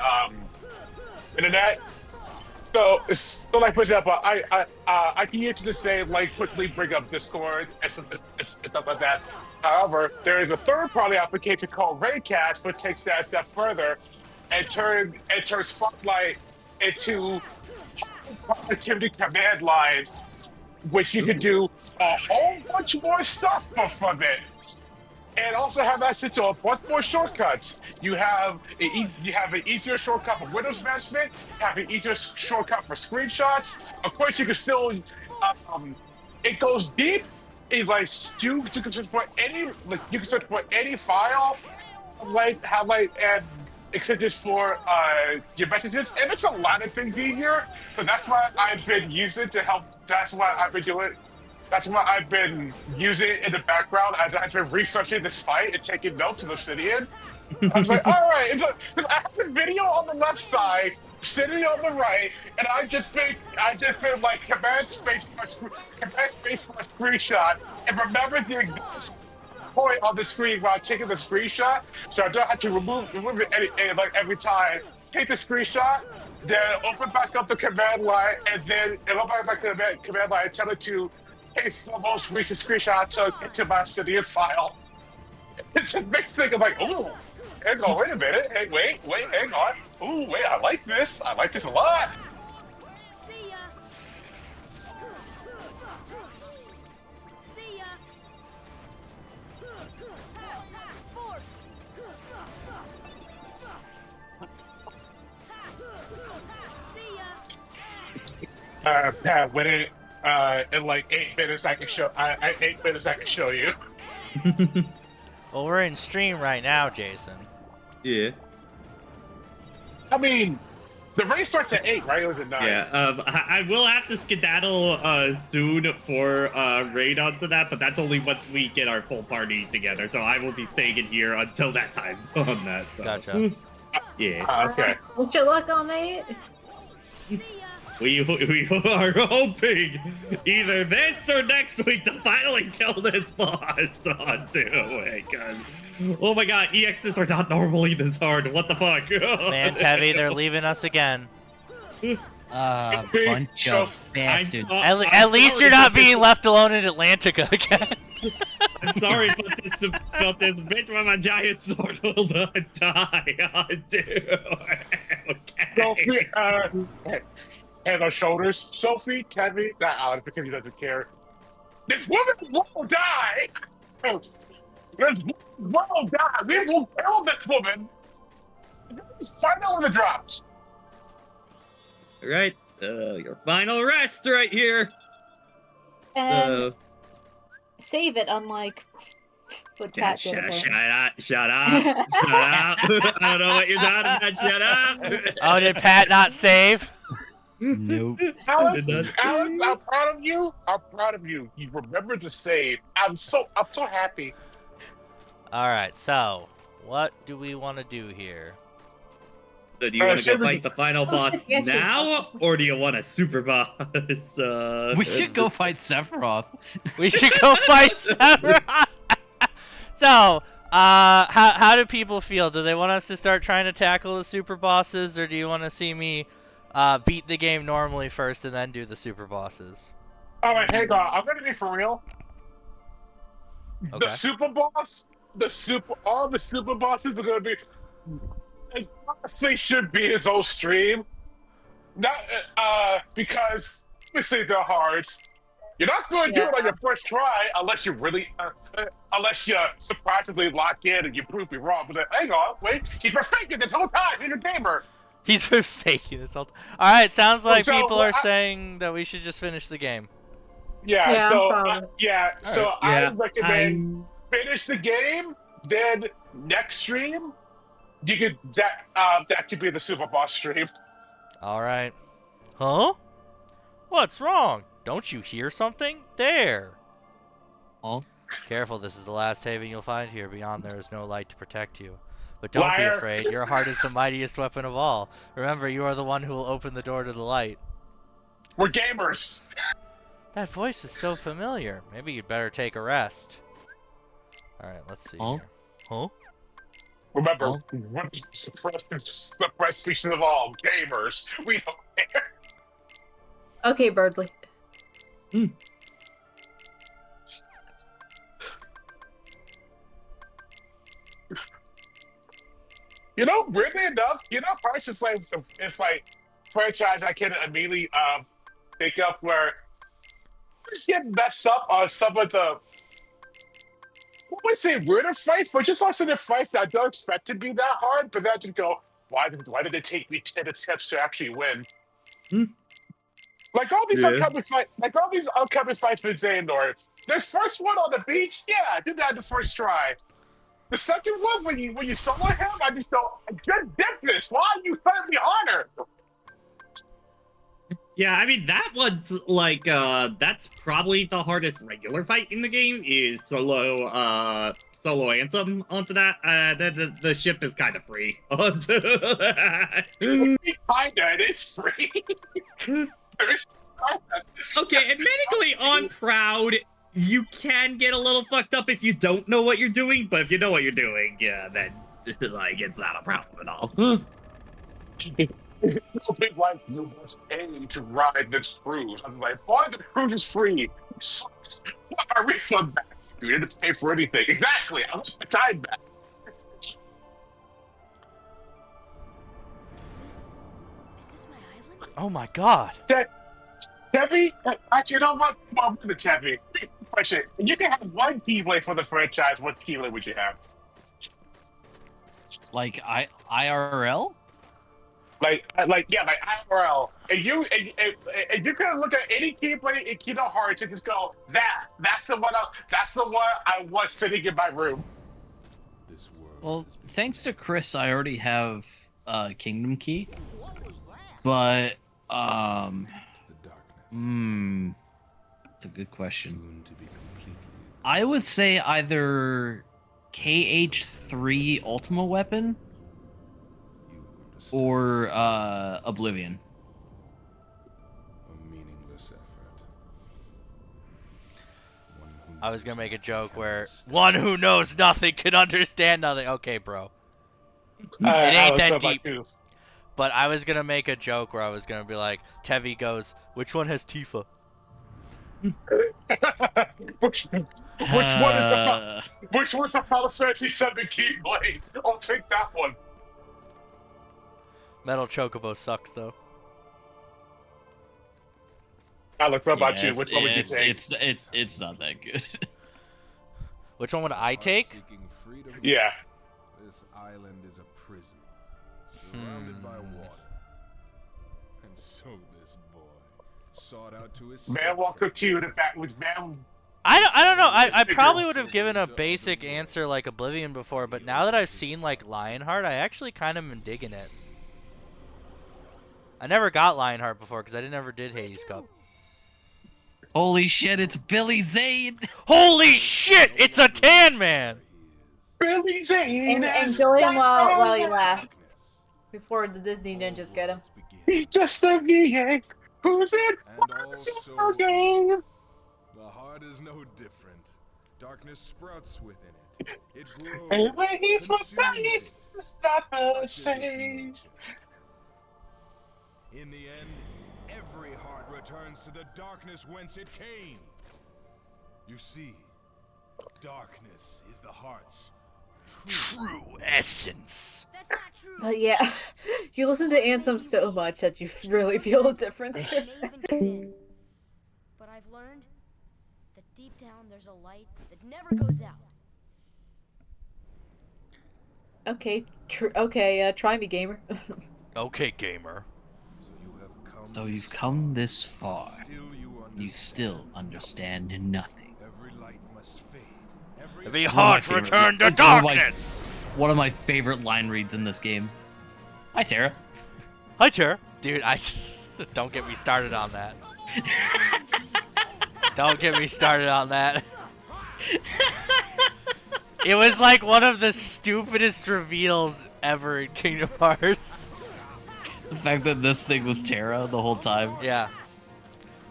internet. So like for example, I can use it to say like quickly bring up Discord and stuff like that. However, there is a third-party application called Raycast, which takes that a step further and turns Spotlight into productivity command lines, which you can do a whole bunch more stuff from it, and also have access to a bunch more shortcuts. You have an easier shortcut for Windows management. You have an easier shortcut for screenshots. Of course, you can still. It goes deep. It's like you can search for any file, and extensions for your messages. It makes a lot of things easier. So that's why I've been using to help. That's why I've been doing. That's why I've been using it in the background as I've been researching this fight and taking notes of Obsidian. I was like, all right, I have the video on the left side, sitting on the right, and I just been like command space for screenshot, and remember the exact point on the screen while taking the screenshot, so I don't have to remove it every time. Take the screenshot, then open back up the command line, and then open back the command line and tell it to paste the most recent screenshot I took into my Obsidian file. It just makes me think like, ooh, hang on, wait a minute, hey, wait, hang on. Ooh, wait, I like this a lot. See ya. See ya. Force. See ya. Pat, when it in like 8 minutes I can show you. Well, we're in stream right now, Jason. Yeah. I mean, the race starts at 8, right? Or is it 9? Yeah, I will have to skedaddle soon for raid onto that, but that's only once we get our full party together. So I will be staying in here until that time on that. So. Gotcha. Yeah. Okay. Wish you luck on that. See ya. We are hoping either this or next week to finally kill this boss onto it. 'Cause, oh my god, EXs are not normally this hard. What the fuck? Man, Tevi, they're leaving us again. Bunch of bastards. At least you're not being left alone in Atlantica again. I'm sorry, but this bitch with a giant sword will not die onto. Okay. Sophie, head on shoulders. Sophie, Tevi, because he doesn't care. This woman won't die. Whoa, God, we will kill this woman. Find out when it drops. All right, your final rest right here. And save it, unlike what Yeah, Pat did. shut apparently. up, shut up, shut up. I don't know what you're talking about. Shut up. Oh, did Pat not save? Nope. Alex, Did not Alex, save. I'm proud of you. I'm proud of you. You remembered to save. I'm so happy. All right, so what do we want to do here? So do you want to go Shiver- fight the final boss yes, we now, or do you want a super boss? We should go fight Sephiroth. We should go fight Sephiroth. So, how do people feel? Do they want us to start trying to tackle the super bosses, or do you want to see me beat the game normally first and then do the super bosses? All right, hang on. I'm gonna be for real. Okay. The super boss, all the super bosses are gonna be as honestly should be his own stream. Not because obviously they're hard. You're not going to do it on your first try unless you really, unless you surprisingly lock in and you prove me wrong. But then, hang on, wait, he's been faking this whole time. He's a gamer. He's been faking this whole time. All right, sounds like So, people are saying that we should just finish the game. Yeah. Yeah, so probably. so I Yeah, recommend finish the game. Then next stream, you could that could be the super boss stream. All right. Huh? What's wrong? Don't you hear something? There. Oh. Careful, this is the last haven you'll find here. Beyond there is no light to protect you. But don't be Liar. afraid. Your heart is the mightiest weapon of all. Remember, you are the one who will open the door to the light. We're gamers. That voice is so familiar. Maybe you'd better take a rest. All right, let's see Oh. here. Huh? Remember, Oh. we're the best species of all, gamers. We don't care. Okay, Birdly. You know, weirdly enough, Price is like it's like franchise I can immediately think of where just get messed up on some of the I wouldn't say weirder fights, but just lots of the fights that I don't expect to be that hard, but then I just go, why did it take me 10 attempts to actually win? Like all these upcoming fights with Xehanort. This first one on the beach, yeah, I did that the first try. The second one, when you solo him, I just go, I just did this. Why are you putting me harder? Yeah, I mean that one's like that's probably the hardest regular fight in the game is solo Anthem onto that. The ship is kind of free onto that. Kinda, it is free. Okay, admittedly on Proud, you can get a little fucked up if you don't know what you're doing, but if you know what you're doing, yeah, then like it's not a problem at all. It's a big like you was paying to ride this cruise. I'm like, why the cruise is free? It sucks. What my refund back? You didn't pay for anything. Exactly. I want my time back. Is this my island? Oh my god. Tevi, actually, you know what? Well, the Tevi. Question: you can have one Keyblade for the franchise. What Keyblade would you have? Like IRL? Like IRL. And you can look at any Keyblade in Kingdom Hearts and just go, that's the one I was sitting in my room. Well, thanks to Chris, I already have Kingdom Key. But that's a good question. I would say either KH3 Ultima Weapon or Oblivion. I was gonna make a joke where one who knows nothing can understand nothing. Okay, bro. It ain't that deep. But I was gonna make a joke where I was gonna be like, Tevi goes, which one has Tifa? which one's the Final Fantasy 7 Keyblade? I'll take that one. Metal Chocobo sucks though. Alex, what about you? Which one would you take? It's not that good. Which one would I take? Seeking freedom. Yeah. This island is a prison, surrounded by water. And so this boy sought out to escape. Man walked from up to you in the back with man. I don't know. I probably would have given a basic answer like Oblivion before, but now that I've seen like Lionheart, I actually kind of am digging it. I never got Lionheart before because I never did Hades Cup. Holy shit, it's Billy Zane! Holy shit! It's a tan man. Billy Zane And kill him while he laughs. Before the Disney ninjas get him. He's just a VA. Who's it? And also, the heart is no different. Darkness sprouts within it. It grows. And when he consumes forgets, it, it's not the such is its same. nature. In the end, every heart returns to the darkness whence it came. You see, darkness is the heart's True essence. That's not true. But yeah, you listen to Anthem so much that you really feel the difference. It may even begin. But I've learned that deep down there's a light that never goes out. Okay, try me, gamer. Okay, gamer. So you have come. So this you've come this far. Still you You still understand nothing. Every light must fade. The One of my heart favorite- return to it's one of my- darkness. One of my favorite line reads in this game. Hi, Tara. Hi, Chair. Dude, don't get me started on that. Don't get me started on that. It was like one of the stupidest reveals ever in Kingdom Hearts. The fact that this thing was Tara the whole time. Yeah.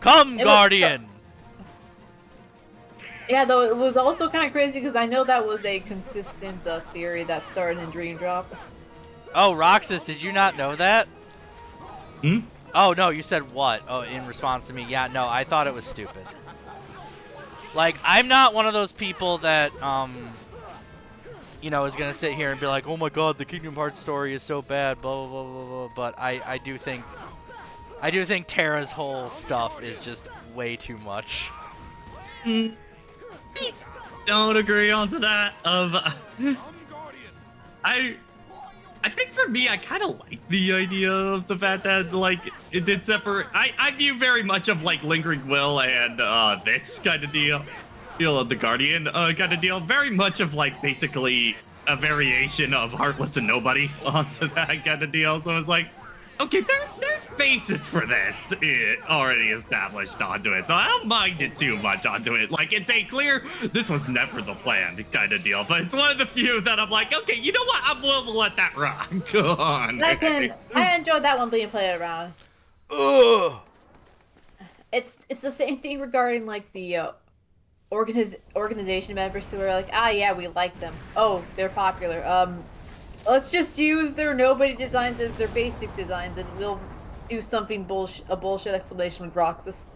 Come, It was- Guardian! Yeah, though it was also kind of crazy because I know that was a consistent theory that started in Dream Drop. Oh, Roxas, did you not know that? Hmm? Oh, no, you said what? Oh, in response to me. Yeah, no, I thought it was stupid. Like, I'm not one of those people that, you know, is gonna sit here and be like, oh my god, the Kingdom Hearts story is so bad, blah, blah, blah, blah, blah. But I do think Terra's whole stuff is just way too much. Don't agree onto that. I'm Guardian. I think for me, I kind of like the idea of the fact that like it did separate. I view very much of like Lingering Will and this kind of deal of the Guardian kind of deal. Very much of like basically a variation of Heartless and Nobody onto that kind of deal. So it's like, okay, there's basis for this already established onto it. So I don't mind it too much onto it. Like, it's a clear, this was never the plan kind of deal. But it's one of the few that I'm like, okay, you know what? I'm willing to let that rock. Go on. I enjoyed that one being played around. Ugh. It's the same thing regarding like the organization members who are like, ah, yeah, we like them. Oh, they're popular. Let's just use their nobody designs as their basic designs, and we'll do something a bullshit explanation with Roxas.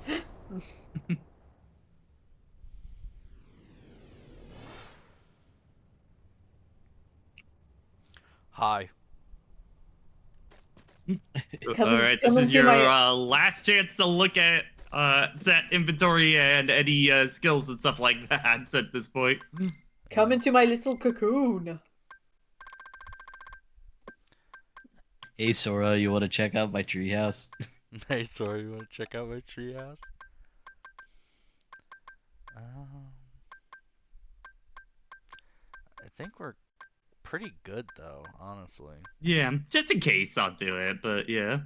Hi. Come- All right, come this is into your my- last chance to look at set inventory and any skills and stuff like that at this point. Come into my little cocoon. Hey, Sora, you want to check out my treehouse? Hey, sorry, you want to check out my treehouse? I think we're pretty good, though, honestly. Yeah, just in case I'll do it, but yeah.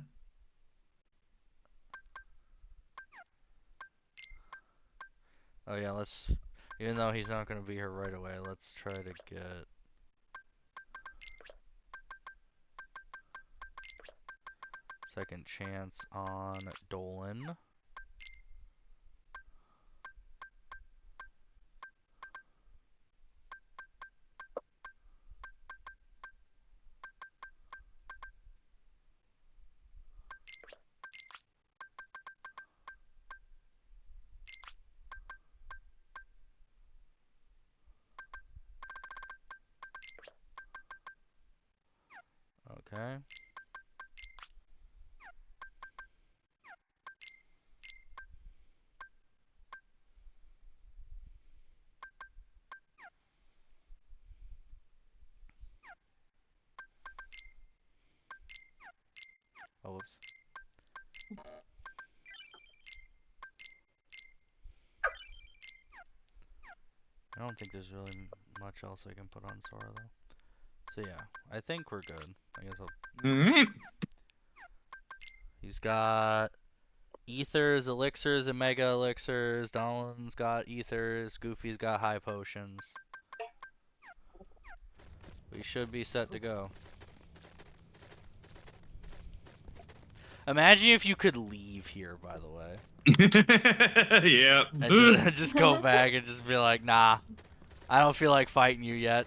Oh, yeah, let's... Even though he's not going to be here right away, let's try to get... Second chance on Dolan. Okay. don't think there's really much else I can put on Sora though. So yeah, I think we're good. I guess he's got ethers, elixirs, and mega elixirs. Donald's got ethers. Goofy's got high potions. We should be set to go. Imagine if you could leave here, by the way. Yep. And just go back and just be like, nah, I don't feel like fighting you yet.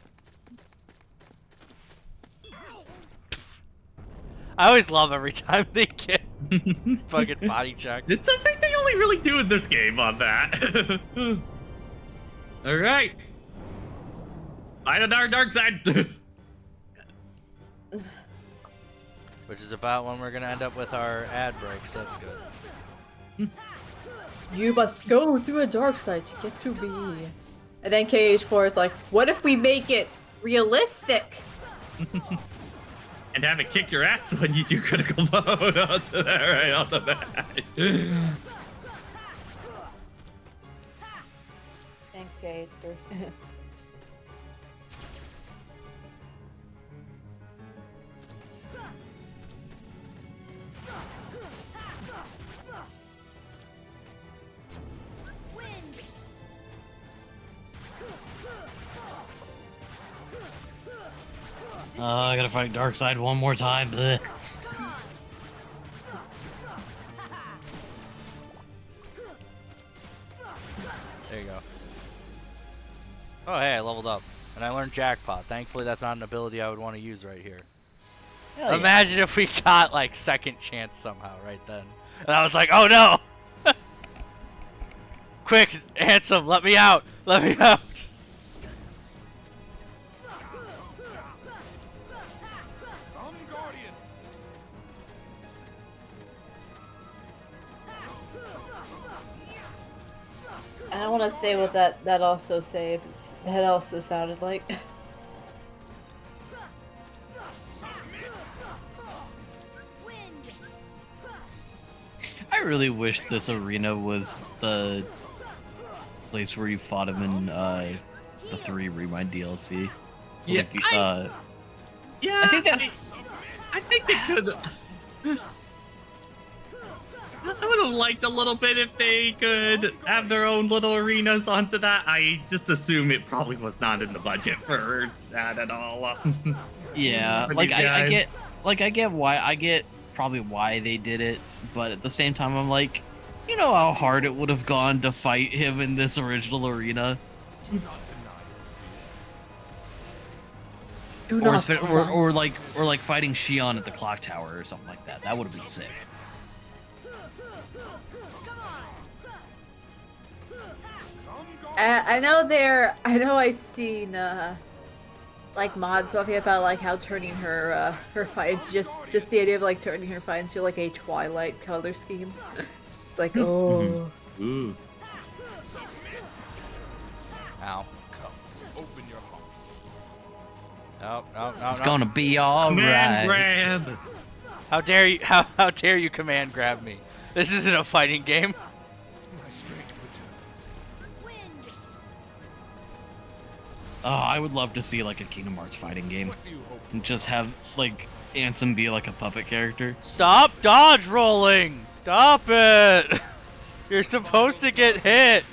I always love every time they get fucking body checked. It's something they only really do in this game on that. Alright. Fight on our dark side. Which is about when we're gonna end up with our ad breaks. That's good. You must go through a dark side to get to me. And then KH4 is like, what if we make it realistic? And have it kick your ass when you do critical mode onto that right on the back. Thanks, KH, sir. I gotta fight Darkseid one more time. Blech. There you go. Oh hey, I leveled up. And I learned Jackpot. Thankfully that's not an ability I would want to use right here. Hell yeah. Imagine if we got like second chance somehow right then. And I was like, oh no! Quick, Handsome, let me out! Let me out! I don't want to say what that also saves. That also sounded like. I really wish this arena was the place where you fought him in the 3 Remind DLC. Yeah, Like, yeah. I think that's. I think they could. I would have liked a little bit if they could have their own little arenas onto that. I just assume it probably was not in the budget for that at all. Yeah, For like these I guys. get probably why they did it, but at the same time I'm like, you know how hard it would have gone to fight him in this original arena, Do or, not if it- or like fighting Shion at the clock tower or something like that. That would have been sick. I know I've seen like mods talking about like how turning her fight just the idea of like turning her fight into like a Twilight color scheme. It's like oh. Ooh. Ow. Open your heart. No, no, no, It's no. gonna be Man alright. grab. How dare you, how dare you command grab me? This isn't a fighting game. My strength returns. Oh, I would love to see like a Kingdom Hearts fighting game What do you hope? and just have like Ansem be like a puppet character. Stop dodge rolling! Stop it! You're supposed to get hit!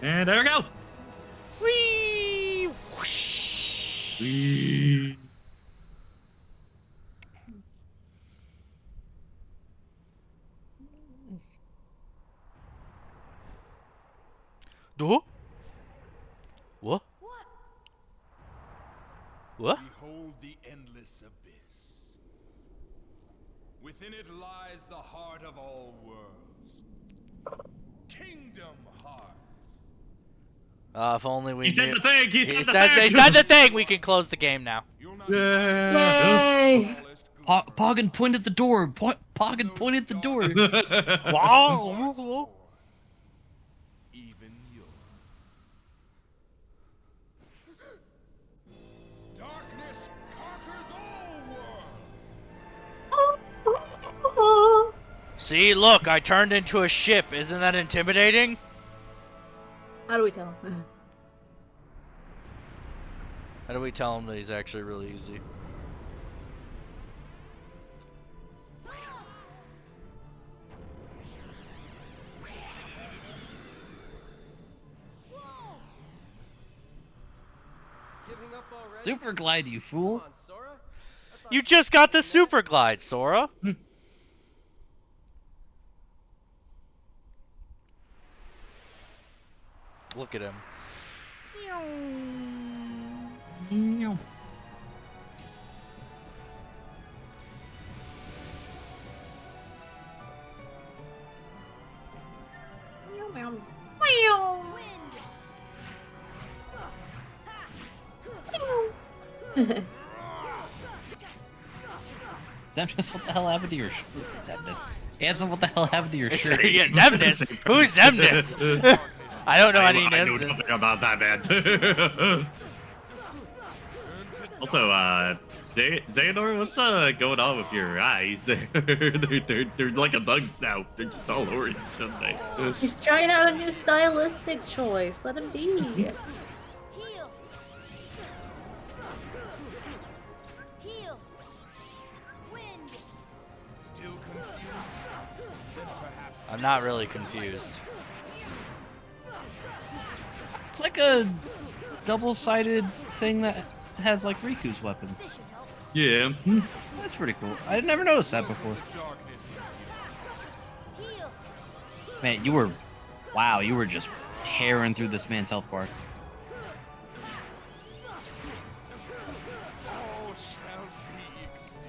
And there we go. Whee! Whoosh. Whee. Duh? What? What? Behold the endless abyss. Within it lies the heart of all worlds. Kingdom Hearts. If only we He knew. said the thing. He said the He thing. said the thing. We can close the game now. You'll not Yay! Poggin pointed the door. Poggin pointed the door. Wow! even yours. Darkness conquers all worlds. See, look, I turned into a ship. Isn't that intimidating? How do we tell him? How do we tell him that he's actually really easy? Super glide, you fool. You just got the super glide, Sora. Look at him. Zemnis, what the hell happened to your Zemnis? Ansem, what the hell happened to your shirt? Yeah, Zemnis. Who's Zemnis? I don't know any I know names. nothing about that, man. Also, Xehanort, what's going on with your eyes? they're like a bug's now. They're just all orange, aren't they? He's trying out a new stylistic choice. Let him be. Heal. Heal. Wind. Still confused? Then perhaps I'm not really confused. It's like a double-sided thing that has like Riku's weapon. This should help. Yeah. That's pretty cool. I never noticed that before. darkness. Heal. Man, you were, wow, you were just tearing through this man's health bar. All shall be extinct.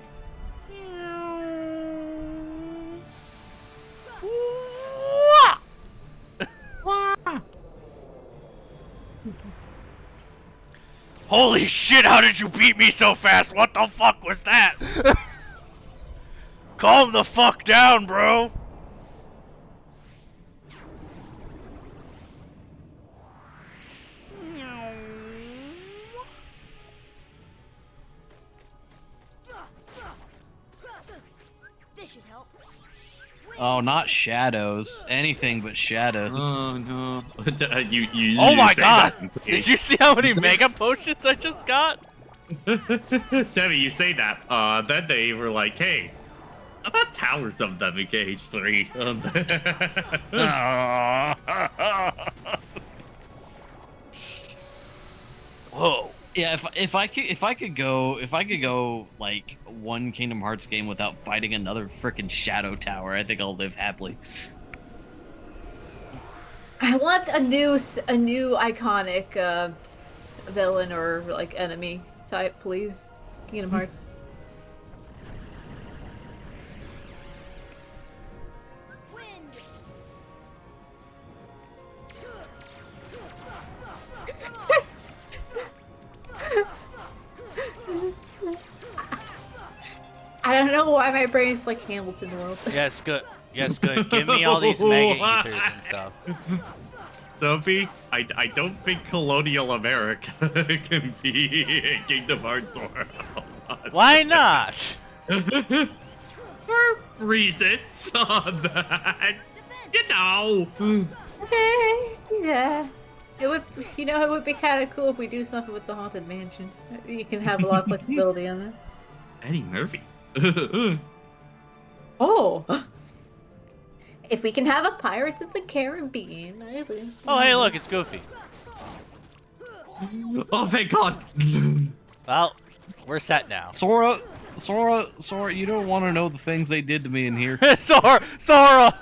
Holy shit, how did you beat me so fast? What the fuck was that? Calm the fuck down, bro. This should help. Oh, not shadows. Anything but shadows. Oh no. you Oh my say god! that. Did you see how many You say- mega potions I just got? Debbie, you say that. Then they were like, hey, how about towers of them in KH3? Whoa. Yeah, if I could go like one Kingdom Hearts game without fighting another freaking Shadow Tower, I think I'll live happily. I want a new iconic villain or like enemy type, please. Kingdom Hearts. Wind. I don't know why my brain is like Hamilton World. Yes, good. Yes, good. Give me all these mega ethers and stuff. Sophie, I don't think colonial America can be a Kingdom Hearts world. Why not? For reasons on that. You know. Okay, yeah. It would, it would be kind of cool if we do something with the Haunted Mansion. You can have a lot of flexibility on that. Eddie Murphy. Oh! If we can have a Pirates of the Caribbean island. Oh, hey, look, it's Goofy. Oh, thank God. Well, we're set now. Sora, you don't want to know the things they did to me in here. Sora, please.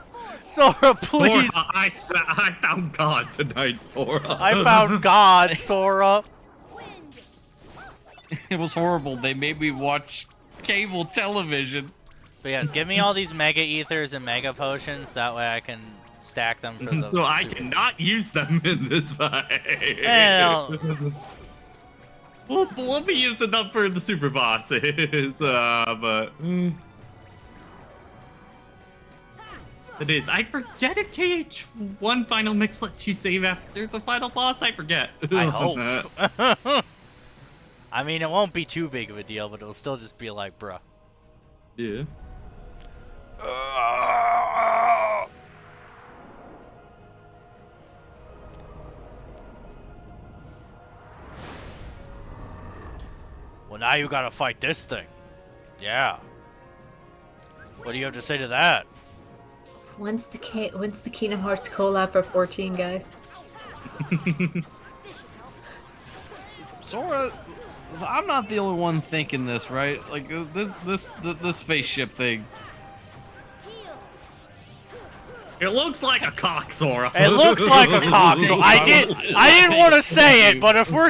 Sora, I found God tonight, Sora. I found God, Sora. It was horrible. They made me watch cable television. But yes, give me all these mega ethers and mega potions. That way I can stack them for the. So I cannot use them in this fight. Well, We'll be using them for the super bosses, but it is. I forget if KH1 final mix lets you save after the final boss. I forget. I hope. I mean, it won't be too big of a deal, but it'll still just be like, bruh. Yeah. Well, now you gotta fight this thing. Yeah. What do you have to say to that? When's the Kingdom Hearts collab for 14, guys? Sora, I'm not the only one thinking this, right? Like this spaceship thing. It looks like a cock, Sora. It looks like a cock, so I didn't want to say it, but if we're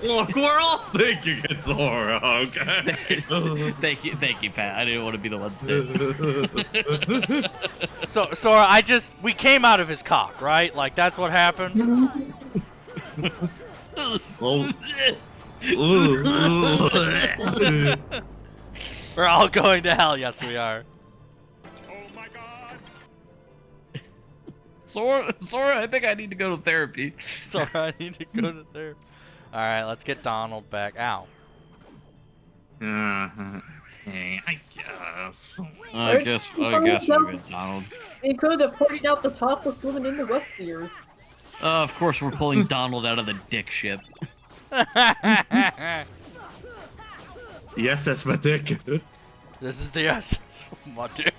Look, we're all thinking it's Sora, okay? Thank you, Pat. I didn't want to be the one to say it. So Sora, we came out of his cock, right? Like that's what happened. Oh. We're all going to hell. Yes, we are. Sora, I think I need to go to therapy. Sora, I need to go to therapy. All right, let's get Donald back. Ow. Hey, I guess. I guess we'll get Donald. They could have pointed out the topless woman in the West here. Of course, we're pulling Donald out of the dick ship. Yes, that's my dick. This is the essence of my dick.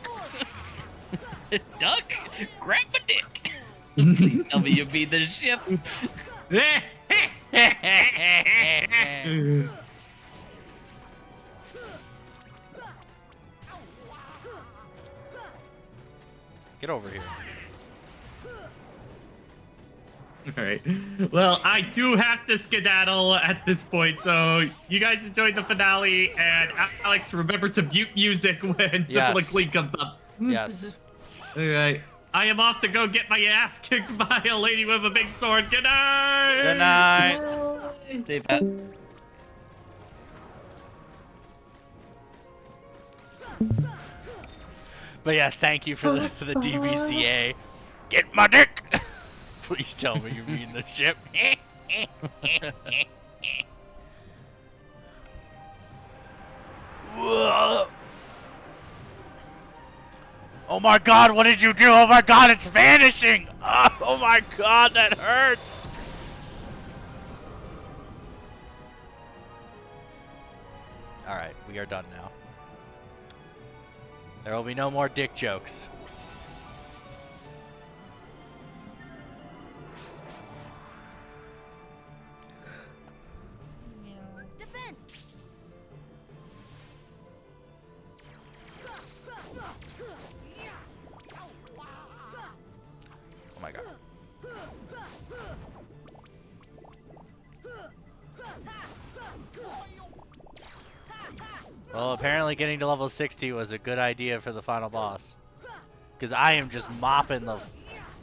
Duck, grab my dick. Please tell me you beat the ship. Get over here. Alright. Well, I do have to skedaddle at this point, so you guys enjoyed the finale, and Alex, remember to mute music when Simple and Clean comes up. Yes. Alright. I am off to go get my ass kicked by a lady with a big sword. Good night! Good night. See you, Pat. But yes, thank you for the DVCA. Get my dick! Please tell me you mean the ship. Oh my god, what did you do? Oh my god, it's vanishing! Oh my god, that hurts! Alright, we are done now. There will be no more dick jokes. Defense. Oh my god. Well, apparently getting to level 60 was a good idea for the final boss. Because I am just mopping the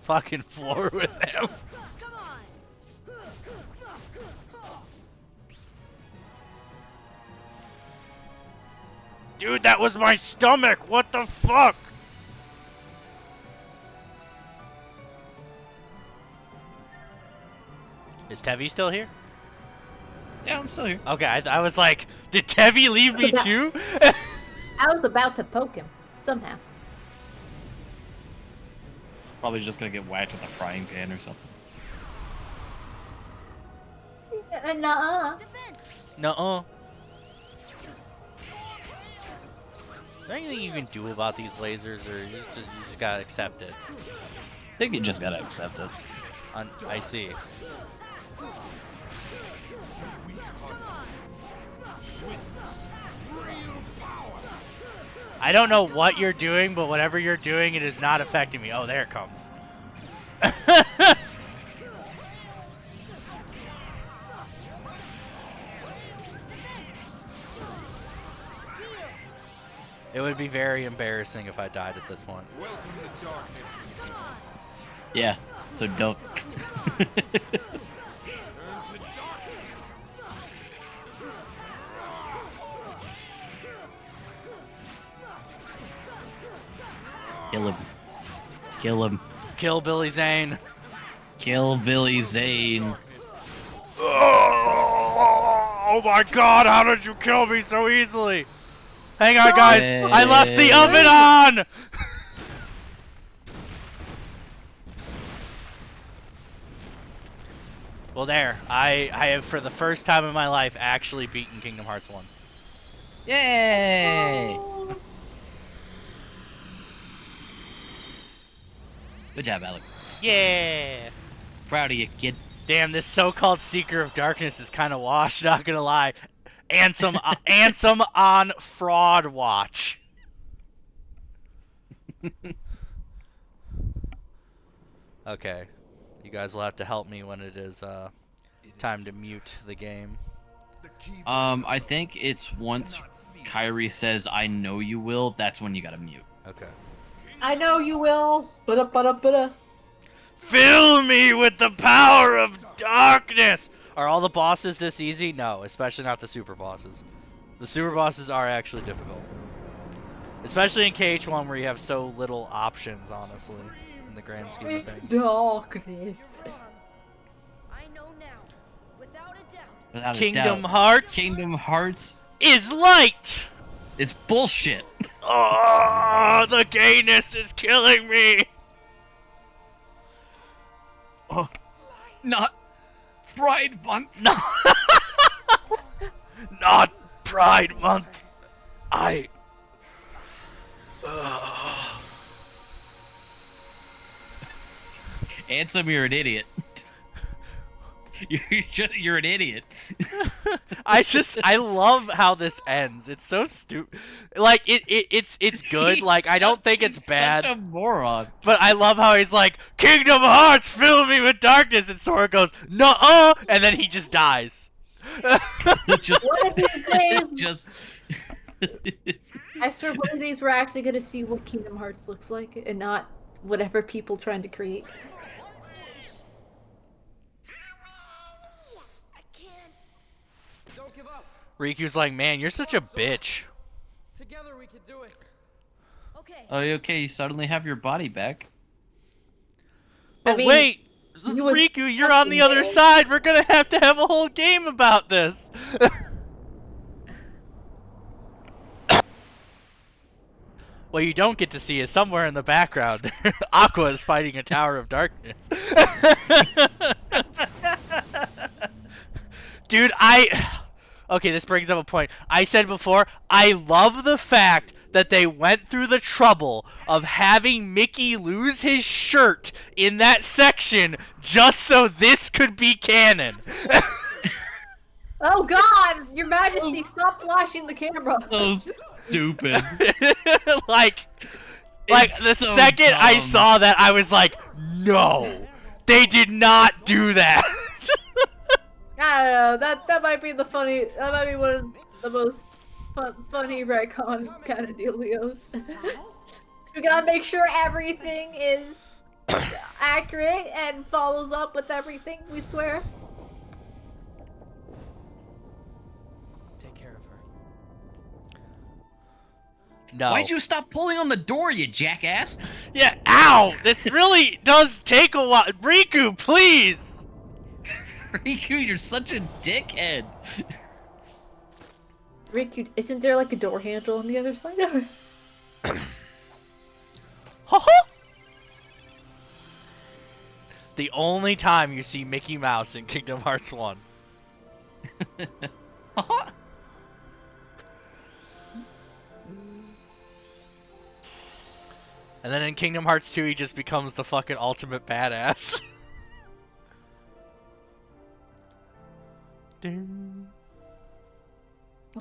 fucking floor with him. Come on. Dude, that was my stomach! What the fuck? Is Tevi still here? Yeah, I'm still here. Okay, I was like, did Tevi leave me too? I was about to poke him, somehow. Probably just gonna get whacked with a frying pan or something. Nuh-uh. Defense. Nuh-uh. Is there anything you can do about these lasers, or you just gotta accept it? I think you just gotta accept it. I see. I don't know what you're doing, but whatever you're doing, it is not affecting me. Oh, there it comes. It would be very embarrassing if I died at this point. Welcome to darkness. Yeah, so don't. Turn to darkness. Kill him. Kill him. Kill Billy Zane. Kill Billy Zane. Oh my god, how did you kill me so easily? Hang on, guys. I left the oven on! Well, there. I have, for the first time in my life, actually beaten Kingdom Hearts 1. Yay! Oh. Good job, Alex. Yeah! Proud of you, kid. Damn, this so-called Seeker of Darkness is kind of washed, not gonna lie. Ansem, Ansem on Fraud Watch. Okay. You guys will have to help me when it is time to mute the game. I think it's once Kyrie says, "I know you will," that's when you gotta mute. Okay. I know you will. Ba-da-ba-da-ba-da. Fill me with the power of darkness! Are all the bosses this easy? No, especially not the super bosses. The super bosses are actually difficult. Especially in KH1 where you have so little options, honestly, in the grand scheme of things. Darkness. I know now, without a doubt. Without a Kingdom doubt. Hearts Kingdom Hearts is light! is bullshit. Oh, the gayness is killing me! Oh, not Pride Month. No! Not Pride Month! I... Ansem, you're an idiot. You're an idiot. I love how this ends. It's so stupid. Like it's good. Like I don't think it's bad. Such a moron. But I love how he's like, Kingdom Hearts, fill me with darkness, and Sora goes, nuh-uh, and then he just dies. Just, One of these days, just. I swear one of these we're actually gonna see what Kingdom Hearts looks like and not whatever people trying to create. I can't. Don't give up. Riku's like, man, you're such a bitch. Together we can do it. Okay. Oh, okay. You suddenly have your body back. But mean, wait, he was Riku, you're on the other fucking side. We're gonna have to have a whole game about this. What you don't get to see is somewhere in the background, Aqua is fighting a tower of darkness. Dude, okay, this brings up a point. I said before, I love the fact that they went through the trouble of having Mickey lose his shirt in that section just so this could be canon. Oh God, Your Majesty, stop flashing the camera. So stupid. like It's the so second I dumb. saw that, I was like, no, they did not do that. I don't know. That might be that might be one of the most funny retcon kind of dealios. We gotta make sure everything is accurate and follows up with everything. We swear. Take care of her. No. Why'd you stop pulling on the door, you jackass? Yeah, ow! This really does take a while. Riku, please! Riku, you're such a dickhead. Riku, isn't there like a door handle on the other side of it? The only time you see Mickey Mouse in Kingdom Hearts 1. And then in Kingdom Hearts 2, he just becomes the fucking ultimate badass.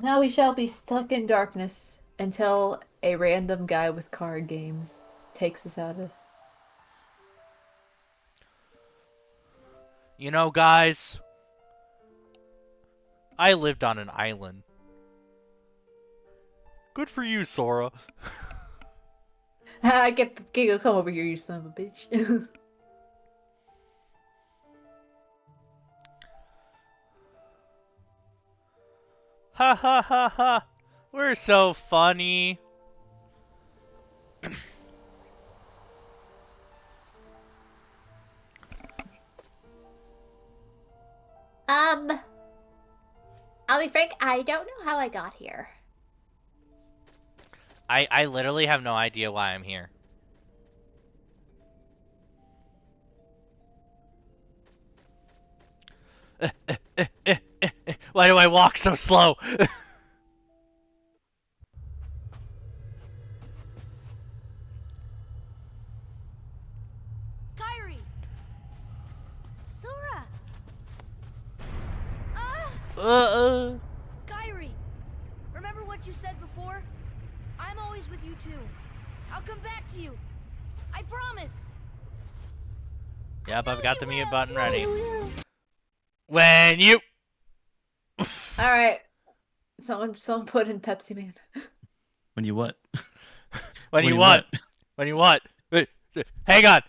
Now we shall be stuck in darkness until a random guy with card games takes us out of. You know, guys, I lived on an island. Good for you, Sora. Get Giga, come over here, you son of a bitch. Ha ha ha ha. We're so funny. I'll be frank, I don't know how I got here. I literally have no idea why I'm here. Why do I walk so slow? Kyrie! Sora! Ah! Kyrie! Remember what you said before? I'm always with you too. I'll come back to you. I promise. Yep, I've got the mute button ready. When you... Alright. Someone put in Pepsi Man. When you what? When you what? When you what? Hang on.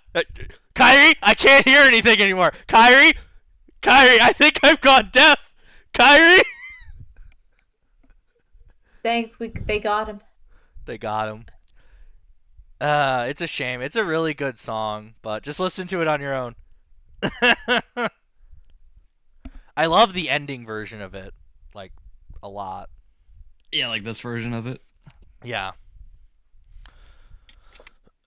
Kyrie, I can't hear anything anymore. Kyrie, I think I've gone deaf. Kyrie. They got him. They got him. It's a shame. It's a really good song, but just listen to it on your own. I love the ending version of it, like, a lot. Yeah, like this version of it. Yeah.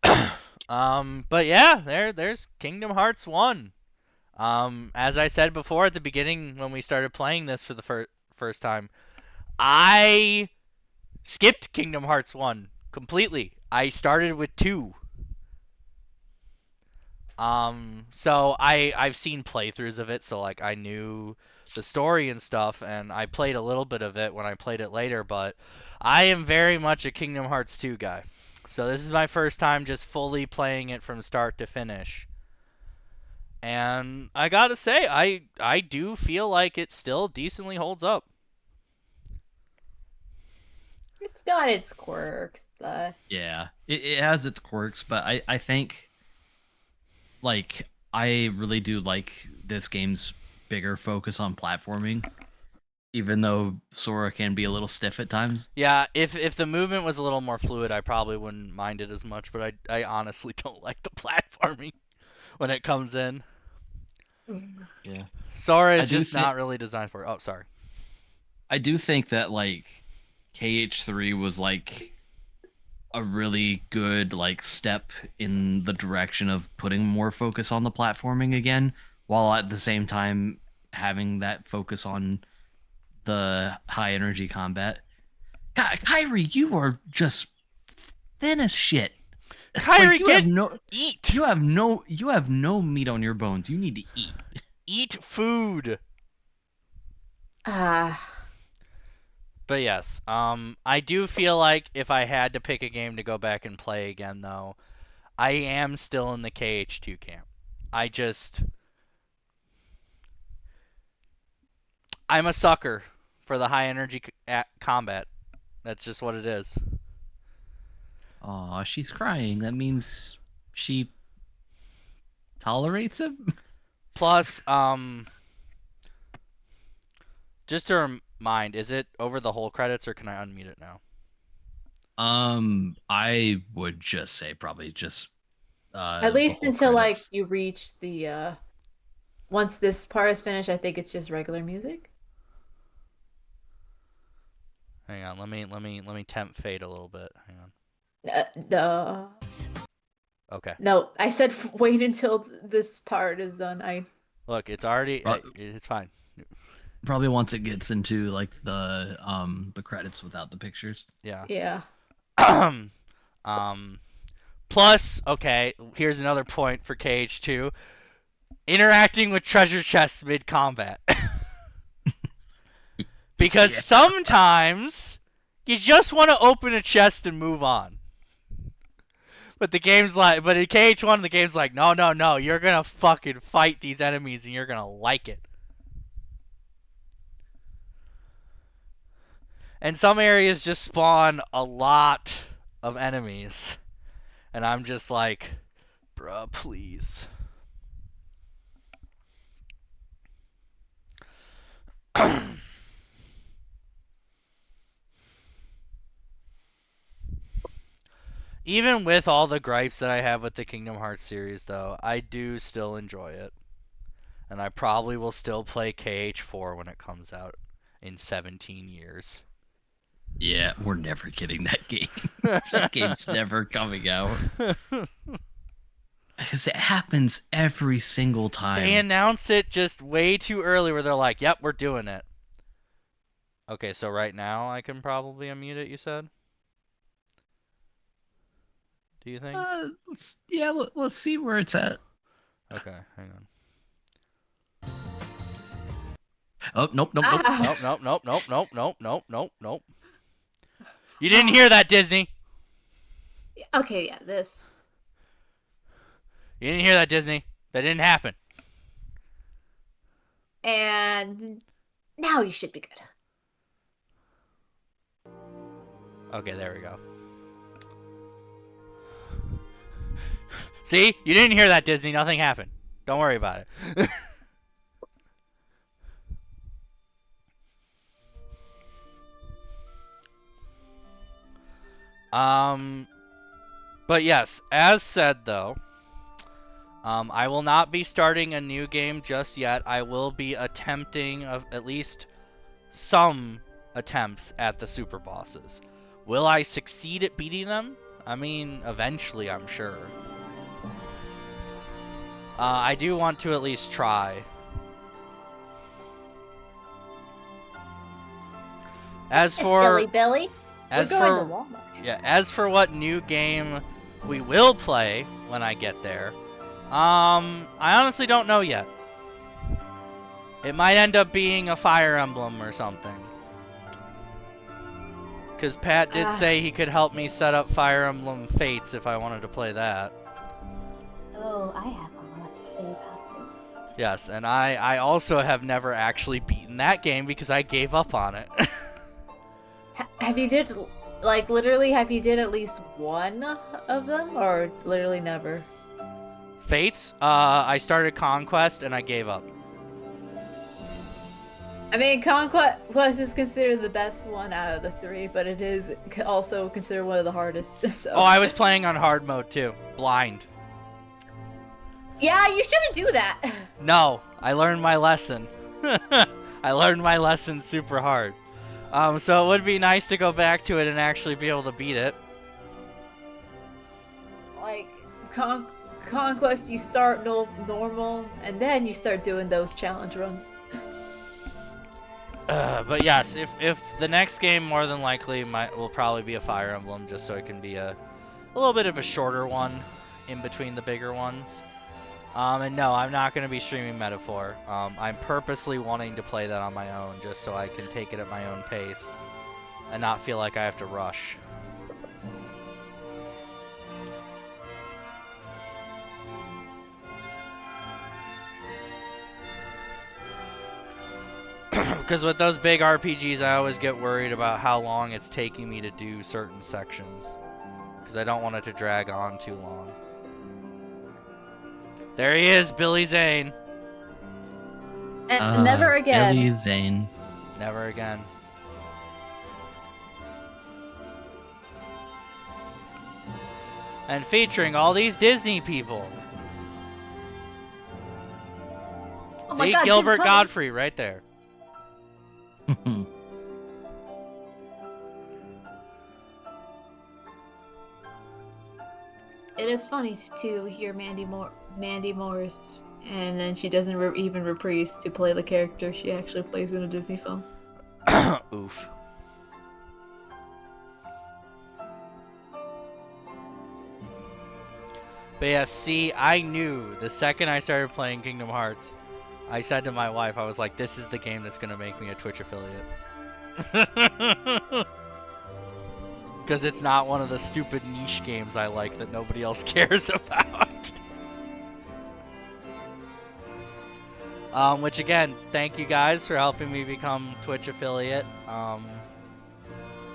But yeah, there's Kingdom Hearts 1. As I said before at the beginning when we started playing this for the first time, I skipped Kingdom Hearts 1 completely. I started with 2. So I've seen playthroughs of it, so like I knew the story and stuff, and I played a little bit of it when I played it later, but I am very much a Kingdom Hearts 2 guy. So this is my first time just fully playing it from start to finish. And I gotta say, I do feel like it still decently holds up. It's got its quirks. Yeah, it has its quirks, but I think, like, I really do like this game's bigger focus on platforming, even though Sora can be a little stiff at times. Yeah, if the movement was a little more fluid, I probably wouldn't mind it as much, but I honestly don't like the platforming when it comes in. Yeah. Sora is just not really designed for it. Oh, sorry. I do think that, like, KH3 was, like, a really good, like, step in the direction of putting more focus on the platforming again, while at the same time having that focus on the high energy combat. Kyrie, you are just thin as shit. Kyrie, like, eat. You have no meat on your bones. You need to eat. Eat food. But yes, I do feel like if I had to pick a game to go back and play again, though, I am still in the KH2 camp. I'm a sucker for the high energy combat. That's just what it is. Aw, she's crying. That means she tolerates him? Plus, just to remind, is it over the whole credits or can I unmute it now? I would just say probably just at least until like you reach the once this part is finished, I think it's just regular music. Hang on, let me temp fade a little bit. Hang on. Okay. No, I said wait until this part is done. Look, it's already it's fine. Probably once it gets into like the credits without the pictures. Yeah. Yeah. Plus, okay, here's another point for KH2. Interacting with treasure chests mid-combat. Because sometimes you just want to open a chest and move on. But in KH1, the game's like, no, you're gonna fucking fight these enemies and you're gonna like it. And some areas just spawn a lot of enemies. And I'm just like, bruh, please. Even with all the gripes that I have with the Kingdom Hearts series, though, I do still enjoy it. And I probably will still play KH4 when it comes out in 17 years. Yeah, we're never getting that game. That game's never coming out. Because it happens every single time. They announce it just way too early where they're like, yep, we're doing it. Okay, so right now I can probably unmute it, you said? Do you think? Let's see where it's at. Okay, hang on. Oh, nope. Nope, nope, nope, nope, nope, nope, nope, nope, nope. You didn't hear that, Disney! Okay, yeah, this. You didn't hear that, Disney. That didn't happen. And now you should be good. Okay, there we go. See? You didn't hear that, Disney. Nothing happened. Don't worry about it. But yes, as said though, I will not be starting a new game just yet. I will be attempting at least some attempts at the super bosses. Will I succeed at beating them? I mean, eventually, I'm sure. I do want to at least try. As for Silly Billy. as We're going for to Walmart. yeah, as for what new game we will play when I get there, I honestly don't know yet. It might end up being a Fire Emblem or something. Because Pat did say he could help me set up Fire Emblem Fates if I wanted to play that. Oh, I have a lot to say about it. Yes, and I also have never actually beaten that game because I gave up on it. Have you did, like, literally, have you did at least one of them? Or literally never? Fates, I started Conquest and I gave up. I mean, Conquest is considered the best one out of the three, but it is also considered one of the hardest. So. Oh, I was playing on hard mode too. Blind. Yeah, you shouldn't do that. No, I learned my lesson. I learned my lesson super hard. So it would be nice to go back to it and actually be able to beat it. Like, Conquest, you start normal, and then you start doing those challenge runs. But yes, if the next game more than likely will probably be a Fire Emblem, just so it can be a little bit of a shorter one in between the bigger ones. And no, I'm not going to be streaming Metaphor. I'm purposely wanting to play that on my own, just so I can take it at my own pace and not feel like I have to rush. Because with those big RPGs, I always get worried about how long it's taking me to do certain sections. Because I don't want it to drag on too long. There he is, Billy Zane. And never again. Billy Zane. Never again. And featuring all these Disney people. Oh my See, God, Gilbert Jim Cuddy. Godfrey right there. It is funny to hear Mandy Morris, and then she doesn't even reprise to play the character she actually plays in a Disney film. Oof. But yeah, see, I knew the second I started playing Kingdom Hearts, I said to my wife, I was like, this is the game that's going to make me a Twitch affiliate. Because it's not one of the stupid niche games I like that nobody else cares about. Which again, thank you guys for helping me become Twitch affiliate.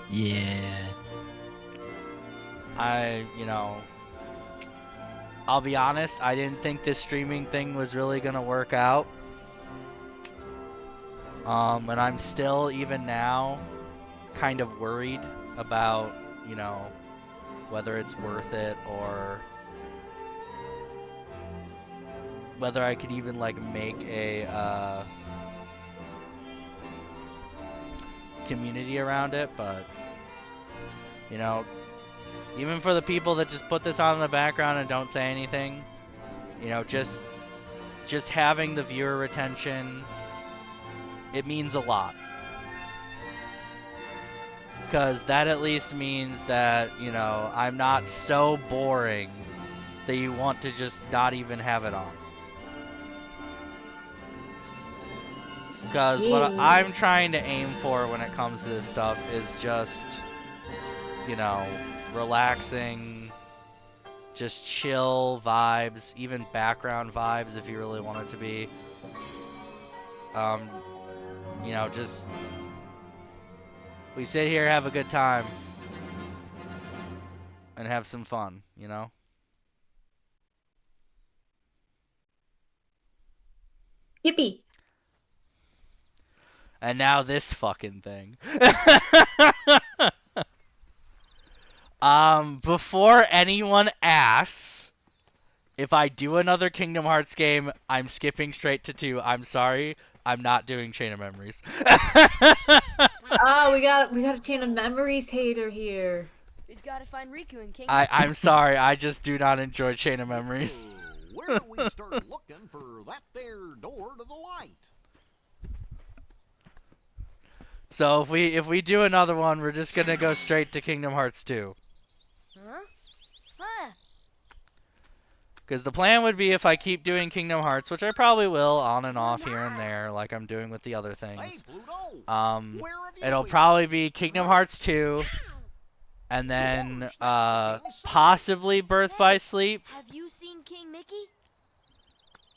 Yeah. I'll be honest, I didn't think this streaming thing was really gonna work out. And I'm still, even now, kind of worried about, whether it's worth it or whether I could even, make a, community around it, but, even for the people that just put this on in the background and don't say anything, just having the viewer retention, it means a lot. because that at least means that, you know, I'm not so boring that you want to just not even have it on. Because what Yeah. I'm trying to aim for when it comes to this stuff is just, you know, relaxing, just chill vibes, even background vibes if you really want it to be. You know, just we sit here, have a good time, and have some fun, you know? Yippee. And now this fucking thing. Before anyone asks if I do another Kingdom Hearts game, I'm skipping straight to 2. I'm sorry. I'm not doing Chain of Memories. Oh, we got a Chain of Memories hater here. We've got to find Riku and King. I'm sorry. I just do not enjoy Chain of Memories. Where do we start looking for that there door to the light? So if we do another one, we're just gonna go straight to Kingdom Hearts 2. Huh? Huh? Because the plan would be if I keep doing Kingdom Hearts, which I probably will on and off here and there, like I'm doing with the other Hey, things. Pluto, where have you It'll been? probably be Kingdom Hearts 2, and then possibly Birth by Sleep. Have you seen King Mickey?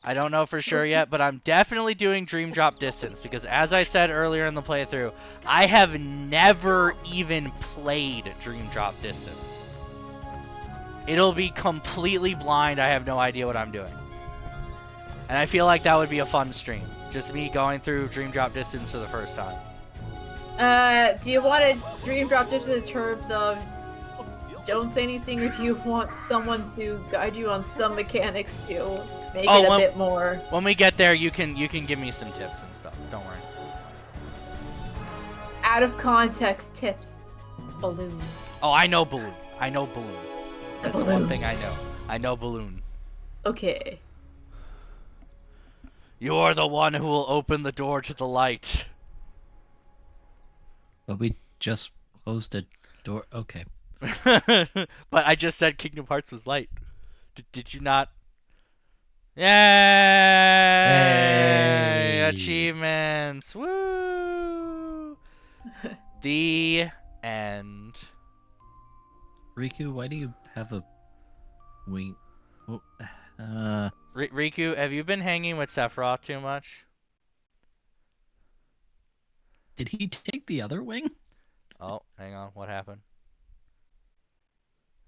I don't know for sure yet, but I'm definitely doing Dream Drop Distance because, as I said earlier in the playthrough, I have never even played Dream Drop Distance. It'll be completely blind. I have no idea what I'm doing. And I feel like that would be a fun stream. Just me going through Dream Drop Distance for the first time. Do you want to Dream Drop Tips in terms of don't say anything, or do you want someone to guide you on some mechanics to make it a bit more? When we get there, you can give me some tips and stuff. Don't worry. Out of context tips. Balloons. Oh, I know Balloon. I know Balloon. That's the one thing I know. I know Balloon. Okay. You're the one who will open the door to the light. But we just closed a door. Okay. But I just said Kingdom Hearts was light. Did you not? Yay! Yay! Achievements! Woo! The end. Riku, why do you have a wing? Oh, Riku, have you been hanging with Sephiroth too much? did he take the other wing? Oh, hang on. What happened?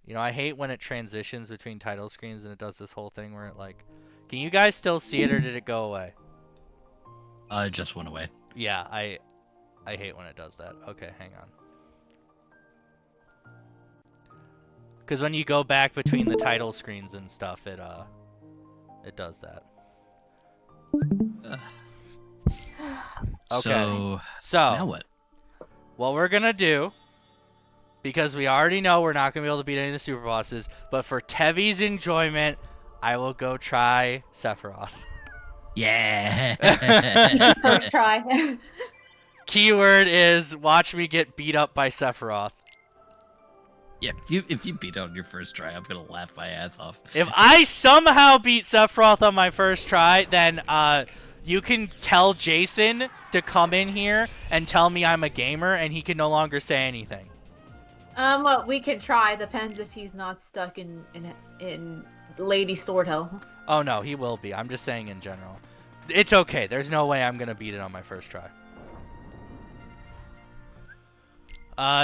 You know, I hate when it transitions between title screens and it does this whole thing where it like... Can you guys still see it or did it go away? It just went away. Yeah, I hate when it does that. Okay, hang on. Because when you go back between the title screens and stuff, it does that. Okay. So now what? What we're gonna do, because we already know we're not gonna be able to beat any of the super bosses, but for Tevi's enjoyment, I will go try Sephiroth. Yeah. First try. Keyword is watch me get beat up by Sephiroth. Yeah, if you beat on your first try, I'm gonna laugh my ass off. If I somehow beat Sephiroth on my first try, then you can tell Jason to come in here and tell me I'm a gamer, and he can no longer say anything. Well, we can try. Depends if he's not stuck in Lady Sword Hell. Oh no, he will be. I'm just saying in general. It's okay. There's no way I'm gonna beat it on my first try.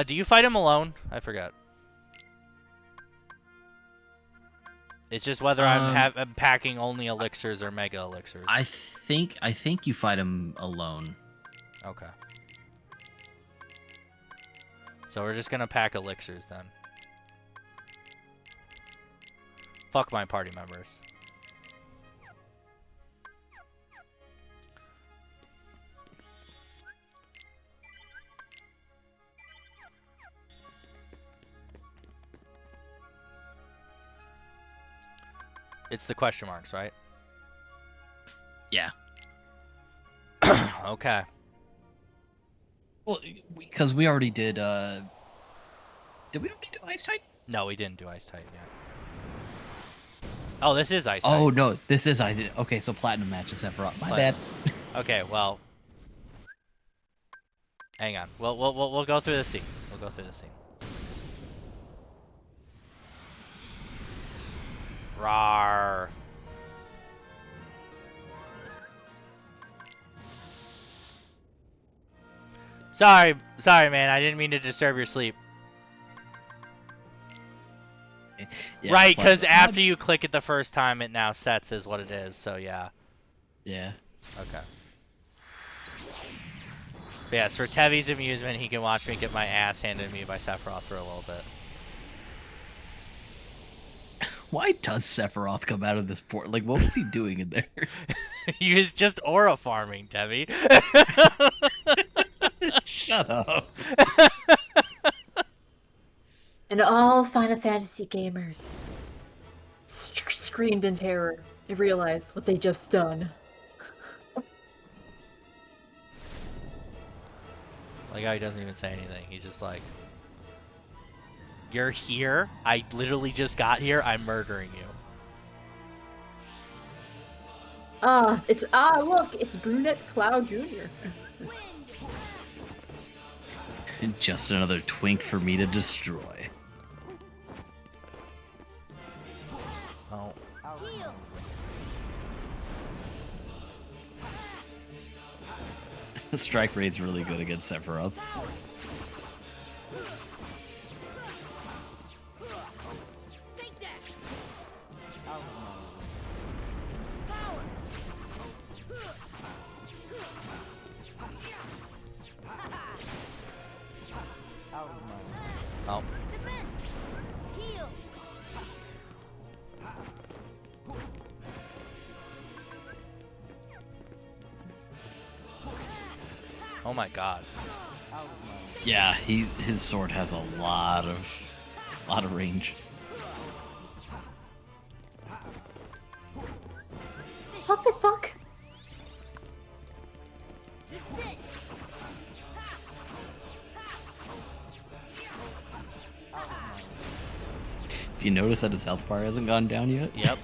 Do you fight him alone? I forgot. It's just whether I'm packing only elixirs or mega elixirs. I think you fight him alone. Okay. So we're just gonna pack elixirs then. Fuck my party members. It's the question marks, right? Yeah. Okay. Well, because we already did Did we don't need to Ice Titan? No, we didn't do Ice Titan yet. Oh, this is Ice Oh Titan. no, this is Ice. Okay, so platinum matches Sephiroth. My bad. Okay, well. Hang on. We'll go through the scene. We'll go through the scene. Rawr. Sorry, man. I didn't mean to disturb your sleep. Yeah, Right, it's because platinum. after you click it the first time, it now sets is what it is. So yeah. Yeah. Okay. But yes, for Tevi's amusement, he can watch me get my ass handed to me by Sephiroth for a little bit. Why does Sephiroth come out of this port? Like, what was he doing in there? He was just aura farming, Tevi. Shut up. And all Final Fantasy gamers screamed in terror and realized what they just done. Like how he doesn't even say anything. He's just like, "You're here? I literally just got here. I'm murdering you." Look, it's Brunette Cloud Jr. Just another twink for me to destroy. Oh. The strike rate's really good against Sephiroth. Take that. Oh. Defense. Heal. Oh my god. Yeah, his sword has a lot of range. What the fuck? This is it. If you notice that his health bar hasn't gone down yet? Yep.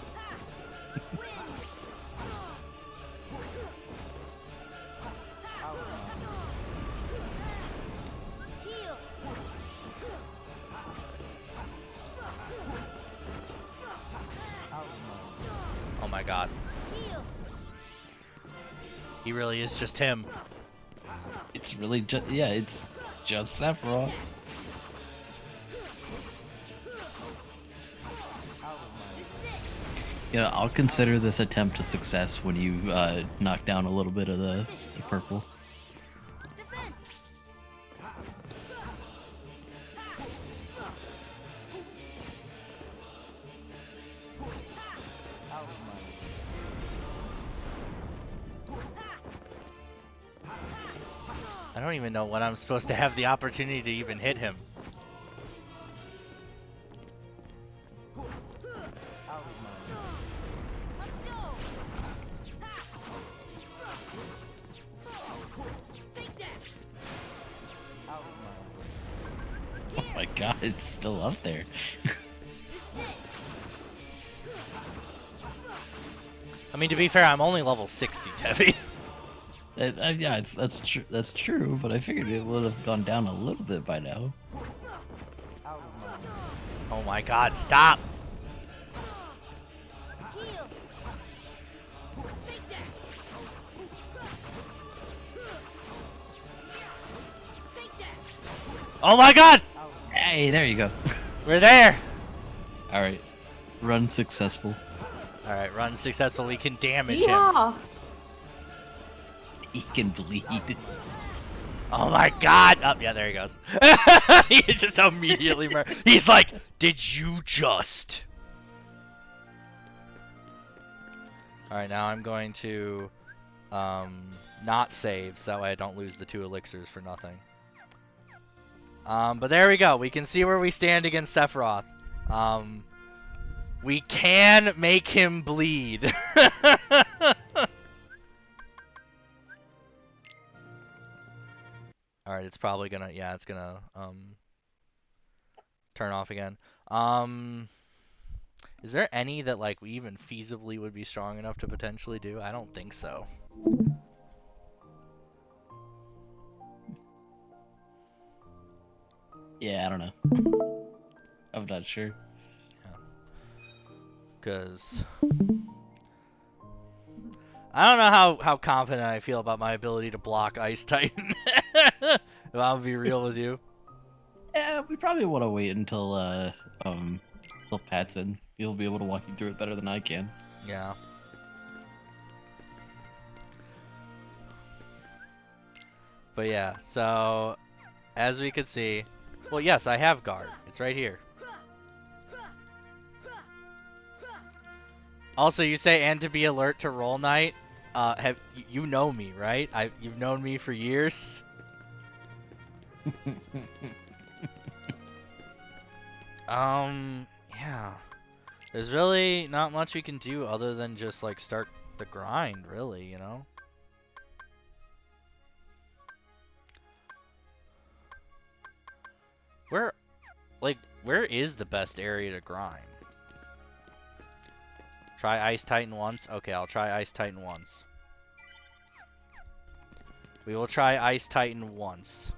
Heal. Oh my god. Heal. He really is just him. It's really just, yeah, it's just Sephiroth. Yeah, I'll consider this attempt a success when you knock down a little bit of the purple. Defense. I don't even know when I'm supposed to have the opportunity to even hit him. Let's go. Take that. Oh my god, it's still up there. This is it. I mean, to be fair, I'm only level 60, Tevi. Yeah, that's true, but I figured it would have gone down a little bit by now. Oh my god, stop! Heal. Take that. Take that. Oh my god! Hey, there you go. We're there! Alright. Run successful. Alright, run successful. We can damage him. Yeah. He can bleed. Oh my god! Oh, yeah, there he goes. He just immediately he's like, did you just? Alright, now I'm going to not save, so that way I don't lose the 2 elixirs for nothing. But there we go. We can see where we stand against Sephiroth. We can make him bleed. Alright, it's probably gonna, yeah, it's gonna, turn off again. Is there any that like we even feasibly would be strong enough to potentially do? I don't think so. Yeah, I don't know. I'm not sure. Because I don't know how confident I feel about my ability to block Ice Titan. If I'll be real with you. Yeah, we probably want to wait until Pat's in. He'll be able to walk you through it better than I can. Yeah. But yeah, so as we could see, well, yes, I have guard. It's right here. Also, you say and to be alert to roll night. You know me, right? You've known me for years. Yeah. There's really not much we can do other than just like start the grind, really, you know? Where is the best area to grind? Try Ice Titan once? Okay, I'll try Ice Titan once. We will try Ice Titan once.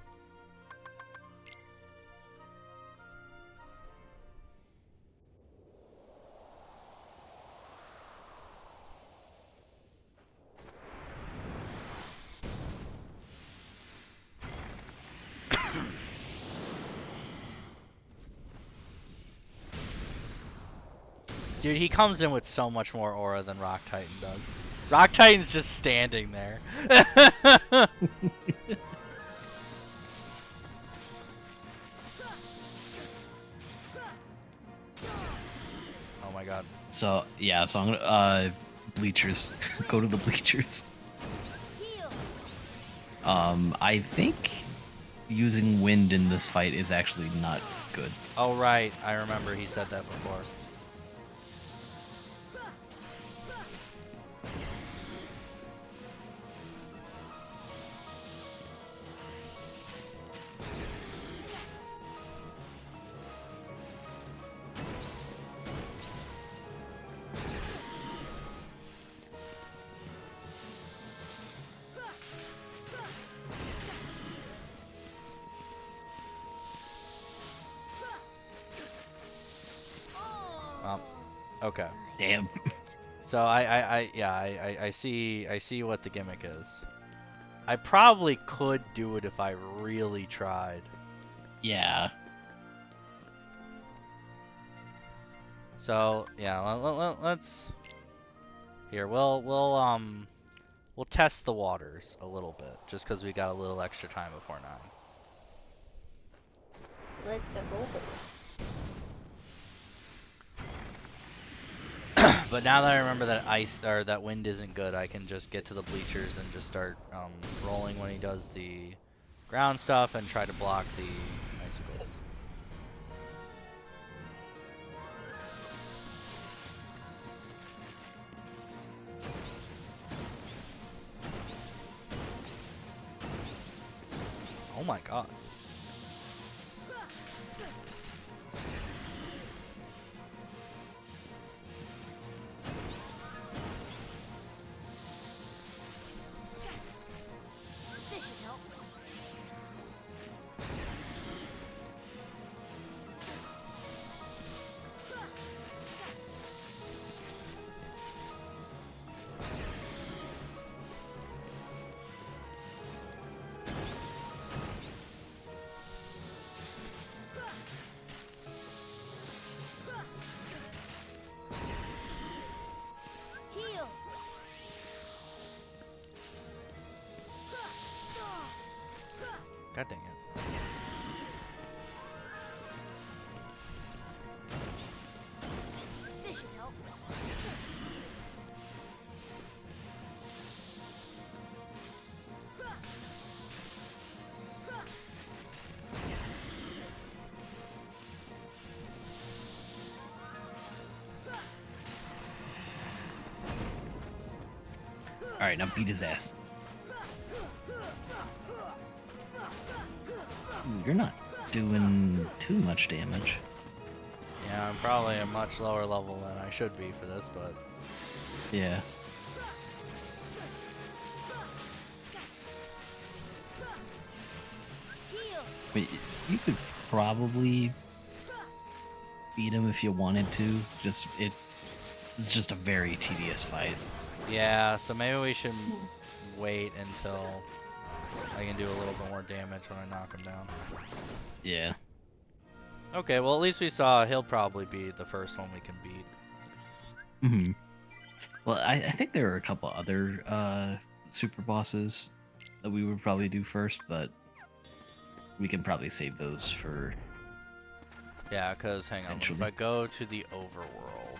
Dude, he comes in with so much more aura than Rock Titan does. Rock Titan's just standing there. Oh my god. So yeah, so I'm gonna bleachers. Go to the bleachers. I think using wind in this fight is actually not good. Oh right, I remember he said that before. Okay. Damn. So I see what the gimmick is. I probably could do it if I really tried. Yeah. So yeah, let's here we'll test the waters a little bit just because we got a little extra time before 9. Let's go. But now that I remember that that wind isn't good, I can just get to the bleachers and just start rolling when he does the ground stuff and try to block the icicles. Oh my god. This should help. Heal. God dang it. This should help. All right, now beat his ass. Ooh, you're not doing too much damage. Yeah, I'm probably a much lower level than I should be for this, but Yeah. Heal. I mean, you could probably beat him if you wanted to. It's just a very tedious fight. yeah, so maybe we should wait until I can do a little bit more damage when I knock him down. Yeah. Okay, well at least we saw he'll probably be the first one we can beat. Hmm. Well, I think there are a couple other super bosses that we would probably do first, but we can probably save those for. Yeah, because hang on, if Eventually. I go to the overworld,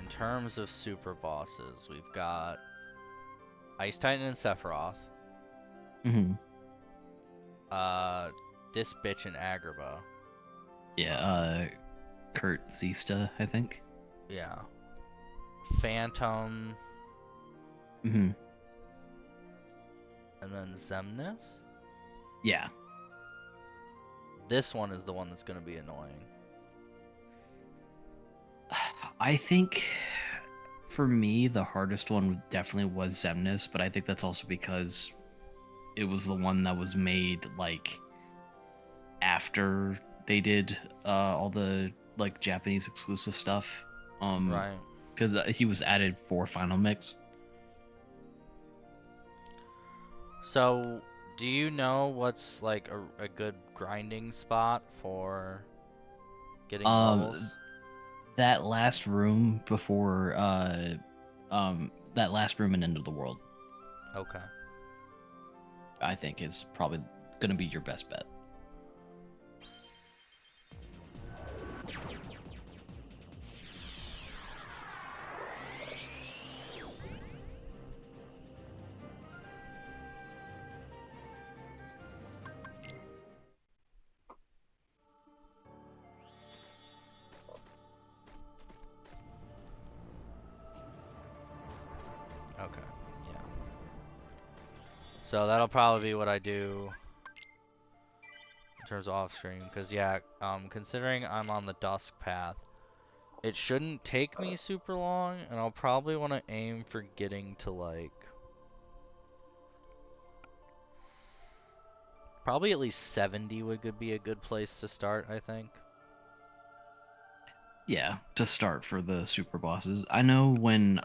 in terms of super bosses, we've got Ice Titan and Sephiroth, Hmm. this bitch and Agrabah. Yeah. Kurt Zista, I think. Yeah. Phantom, Hmm. and then Xemnas. Yeah. This one is the one that's going to be annoying. I think for me the hardest one definitely was Xemnas, but I think that's also because it was the one that was made like after they did all the like Japanese exclusive stuff. Right. Because he was added for Final Mix. So, do you know what's like a good grinding spot for getting levels? That last room before that last room in End of the World, Okay. I think is probably gonna be your best bet. Okay. Yeah. So that'll probably be what I do in terms of off stream, because yeah, considering I'm on the dusk path, it shouldn't take me super long, and I'll probably want to aim for getting to like probably at least 70 would be a good place to start, I think. Yeah, to start for the super bosses. I know when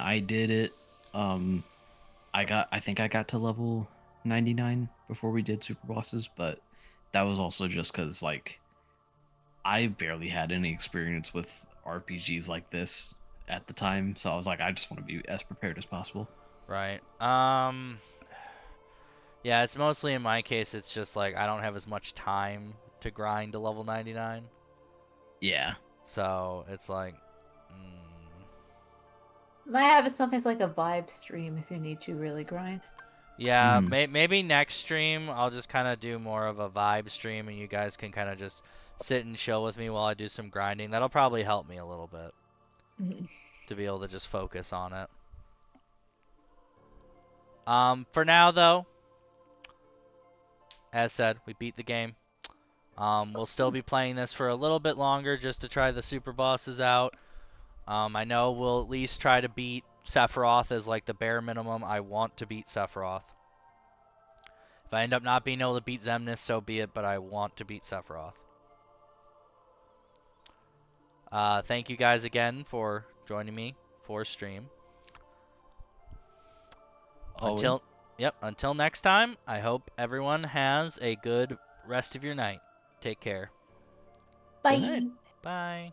I did it, I think I got to level 99 before we did super bosses, but that was also just because like I barely had any experience with RPGs like this at the time, so I was like, I just want to be as prepared as possible. Right. Yeah, it's mostly in my case, it's just like I don't have as much time to grind to level 99. Yeah. So it's like, Might have something as like a vibe stream if you need to really grind. yeah, Mhm. maybe next stream I'll just kind of do more of a vibe stream, and you guys can kind of just sit and chill with me while I do some grinding. That'll probably help me a little bit Mhm. to be able to just focus on it. For now though, as said, we beat the game. We'll still be playing this for a little bit longer just to try the super bosses out. I know we'll at least try to beat Sephiroth as like the bare minimum. I want to beat Sephiroth. If I end up not being able to beat Xemnas, so be it, but I want to beat Sephiroth. Thank you guys again for joining me for stream. Always. Until next time, I hope everyone has a good rest of your night. Take care. Good night. Bye. Bye.